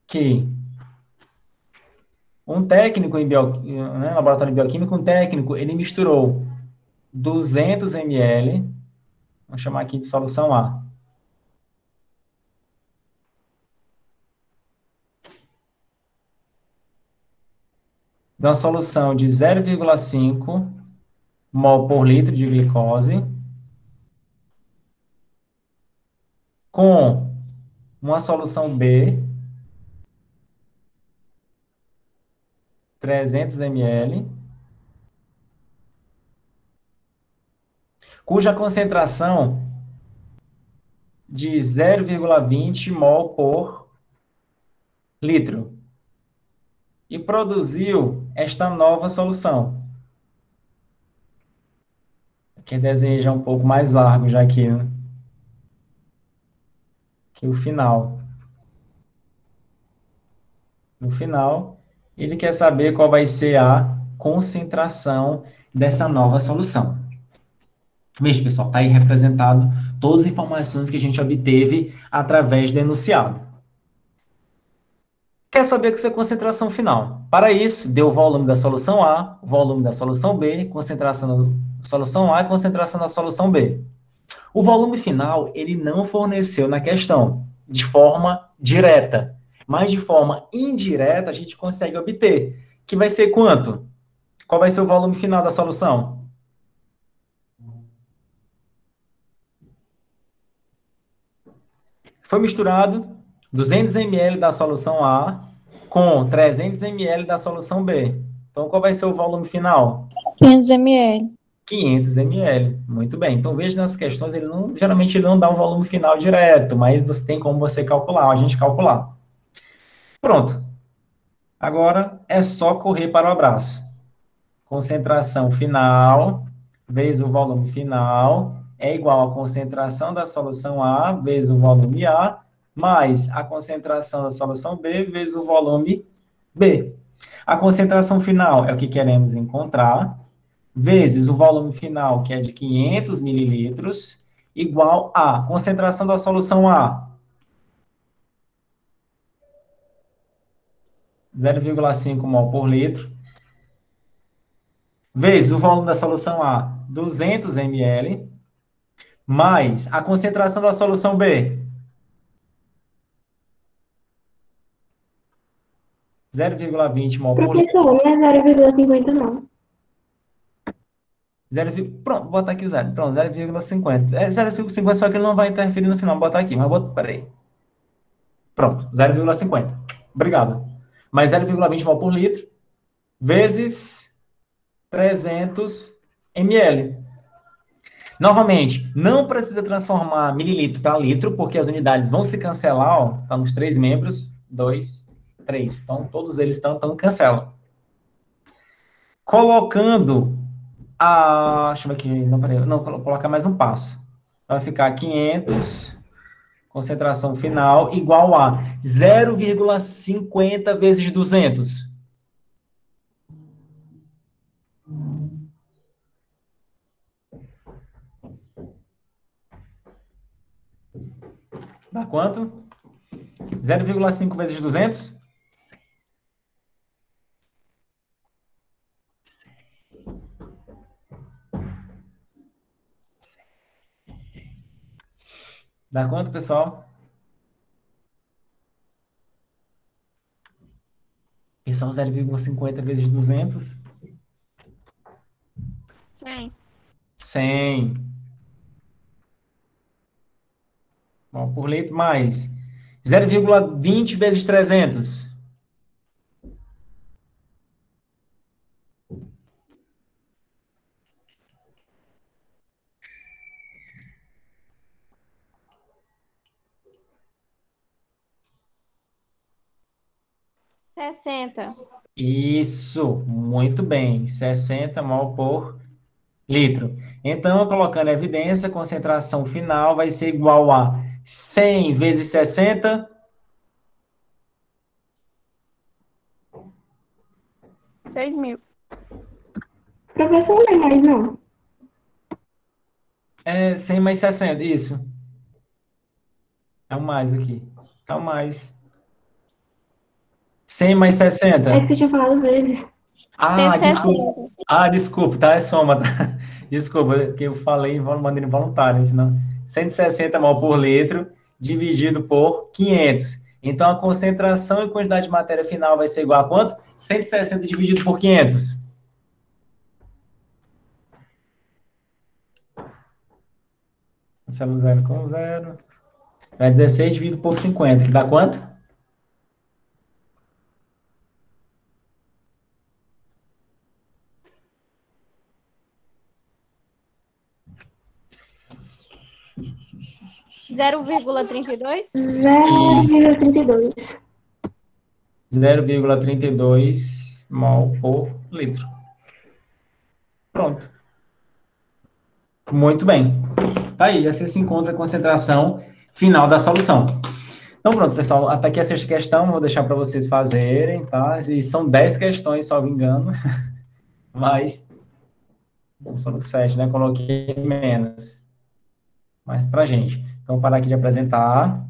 Speaker 1: que um técnico em laboratório de bioquímica, um técnico, ele misturou 200 ml, vamos chamar aqui de solução A, de uma solução de 0,5 mol por litro de glicose, com uma solução B, 300 ml, cuja concentração de 0,20 mol por litro, e produziu esta nova solução. Aqui desenho já um pouco mais largo, já aqui, né? Que o final. No final, ele quer saber qual vai ser a concentração dessa nova solução. Veja, pessoal, está aí representado todas as informações que a gente obteve através do enunciado. Quer saber qual é a concentração final? Para isso, deu o volume da solução A, o volume da solução B, concentração da solução A e concentração da solução B. O volume final, ele não forneceu na questão, de forma direta. Mas de forma indireta, a gente consegue obter. Que vai ser quanto? Qual vai ser o volume final da solução? Foi misturado 200 ml da solução A com 300 ml da solução B. Então, qual vai ser o volume final?
Speaker 4: 500 ml.
Speaker 1: 500 ml. Muito bem. Então, veja nas questões, geralmente ele não dá um volume final direto, mas você tem como você calcular, a gente calcular. Pronto. Agora é só correr para o abraço. Concentração final vezes o volume final é igual à concentração da solução A vezes o volume A, mais a concentração da solução B vezes o volume B. A concentração final é o que queremos encontrar, vezes o volume final, que é de 500 mililitros, igual a concentração da solução A, 0,5 mol por litro, vezes o volume da solução A, 200 ml, mais a concentração da solução B, 0,20 mol por litro.
Speaker 3: Professor, não é 0,50 não.
Speaker 1: Pronto, vou botar aqui o zero. Pronto, 0,50. É 0,50, só que ele não vai interferir no final. Vou botar aqui, mas peraí. Pronto, 0,50. Obrigado. Mais 0,20 mol por litro, vezes 300 ml. Novamente, não precisa transformar mililitro para litro, porque as unidades vão se cancelar, ó. Tá nos três membros, 2, 3. Então, todos eles estão cancela. Colocando deixa eu ver aqui, não, peraí, não, colocar mais um passo. Vai ficar 500, concentração final, igual a 0,50 vezes 200. Dá quanto? 0,5 vezes 200? Dá quanto, pessoal? Pessoal, 0,50 vezes 200?
Speaker 4: 100.
Speaker 1: 100. Mol por litro mais 0,20 vezes 300.
Speaker 4: 60.
Speaker 1: Isso, muito bem. 60 mol por litro. Então, colocando a evidência, a concentração final vai ser igual a 100 vezes 60.
Speaker 4: 6.000.
Speaker 3: Professor, não é mais não.
Speaker 1: É 100 mais 60, isso. É o mais aqui. É o mais. 100 mais
Speaker 3: É
Speaker 1: 60.
Speaker 3: que você tinha falado vezes.
Speaker 1: Ah, desculpa.
Speaker 4: 160.
Speaker 1: Ah, desculpa, tá? É soma, tá? Desculpa, que eu falei de maneira involuntária, senão. 160 mol por litro dividido por 500. Então, a concentração e quantidade de matéria final vai ser igual a quanto? 160 dividido por 500. Cancela o zero com zero. Vai 16 dividido por 50, que dá quanto?
Speaker 4: Zero vírgula 32.
Speaker 3: 0,32.
Speaker 1: 0,32 mol por litro. Pronto. Muito bem. Tá aí, assim se encontra a concentração final da solução. Então, pronto, pessoal, até aqui a sexta questão, vou deixar para vocês fazerem, tá? E são 10 questões, salvo engano, mas, foram 7, né? Coloquei menos, mas pra gente. Então, vou parar aqui de apresentar.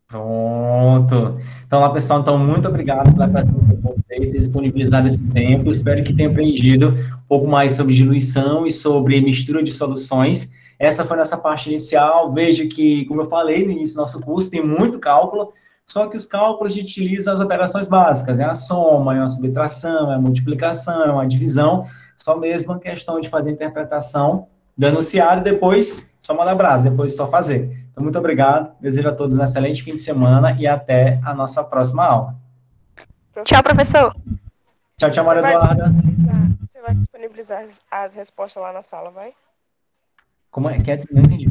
Speaker 1: Pronto. Então, lá, pessoal, então, muito obrigado pela presença de vocês, ter disponibilizado esse tempo. Espero que tenham aprendido um pouco mais sobre diluição e sobre mistura de soluções. Essa foi a nossa parte inicial. Veja que, como eu falei no início do nosso curso, tem muito cálculo, só que os cálculos a gente utiliza as operações básicas, é a soma, é a subtração, é a multiplicação, é uma divisão, só mesmo a questão de fazer a interpretação do enunciado e depois só mandar brasa, depois só fazer. Então, muito obrigado, desejo a todos um excelente fim de semana e até a nossa próxima aula.
Speaker 7: Tchau, professor.
Speaker 1: Tchau, tchau, Maria Eduarda.
Speaker 6: Você vai disponibilizar as respostas lá na sala, vai?
Speaker 1: Como é que é? Não entendi.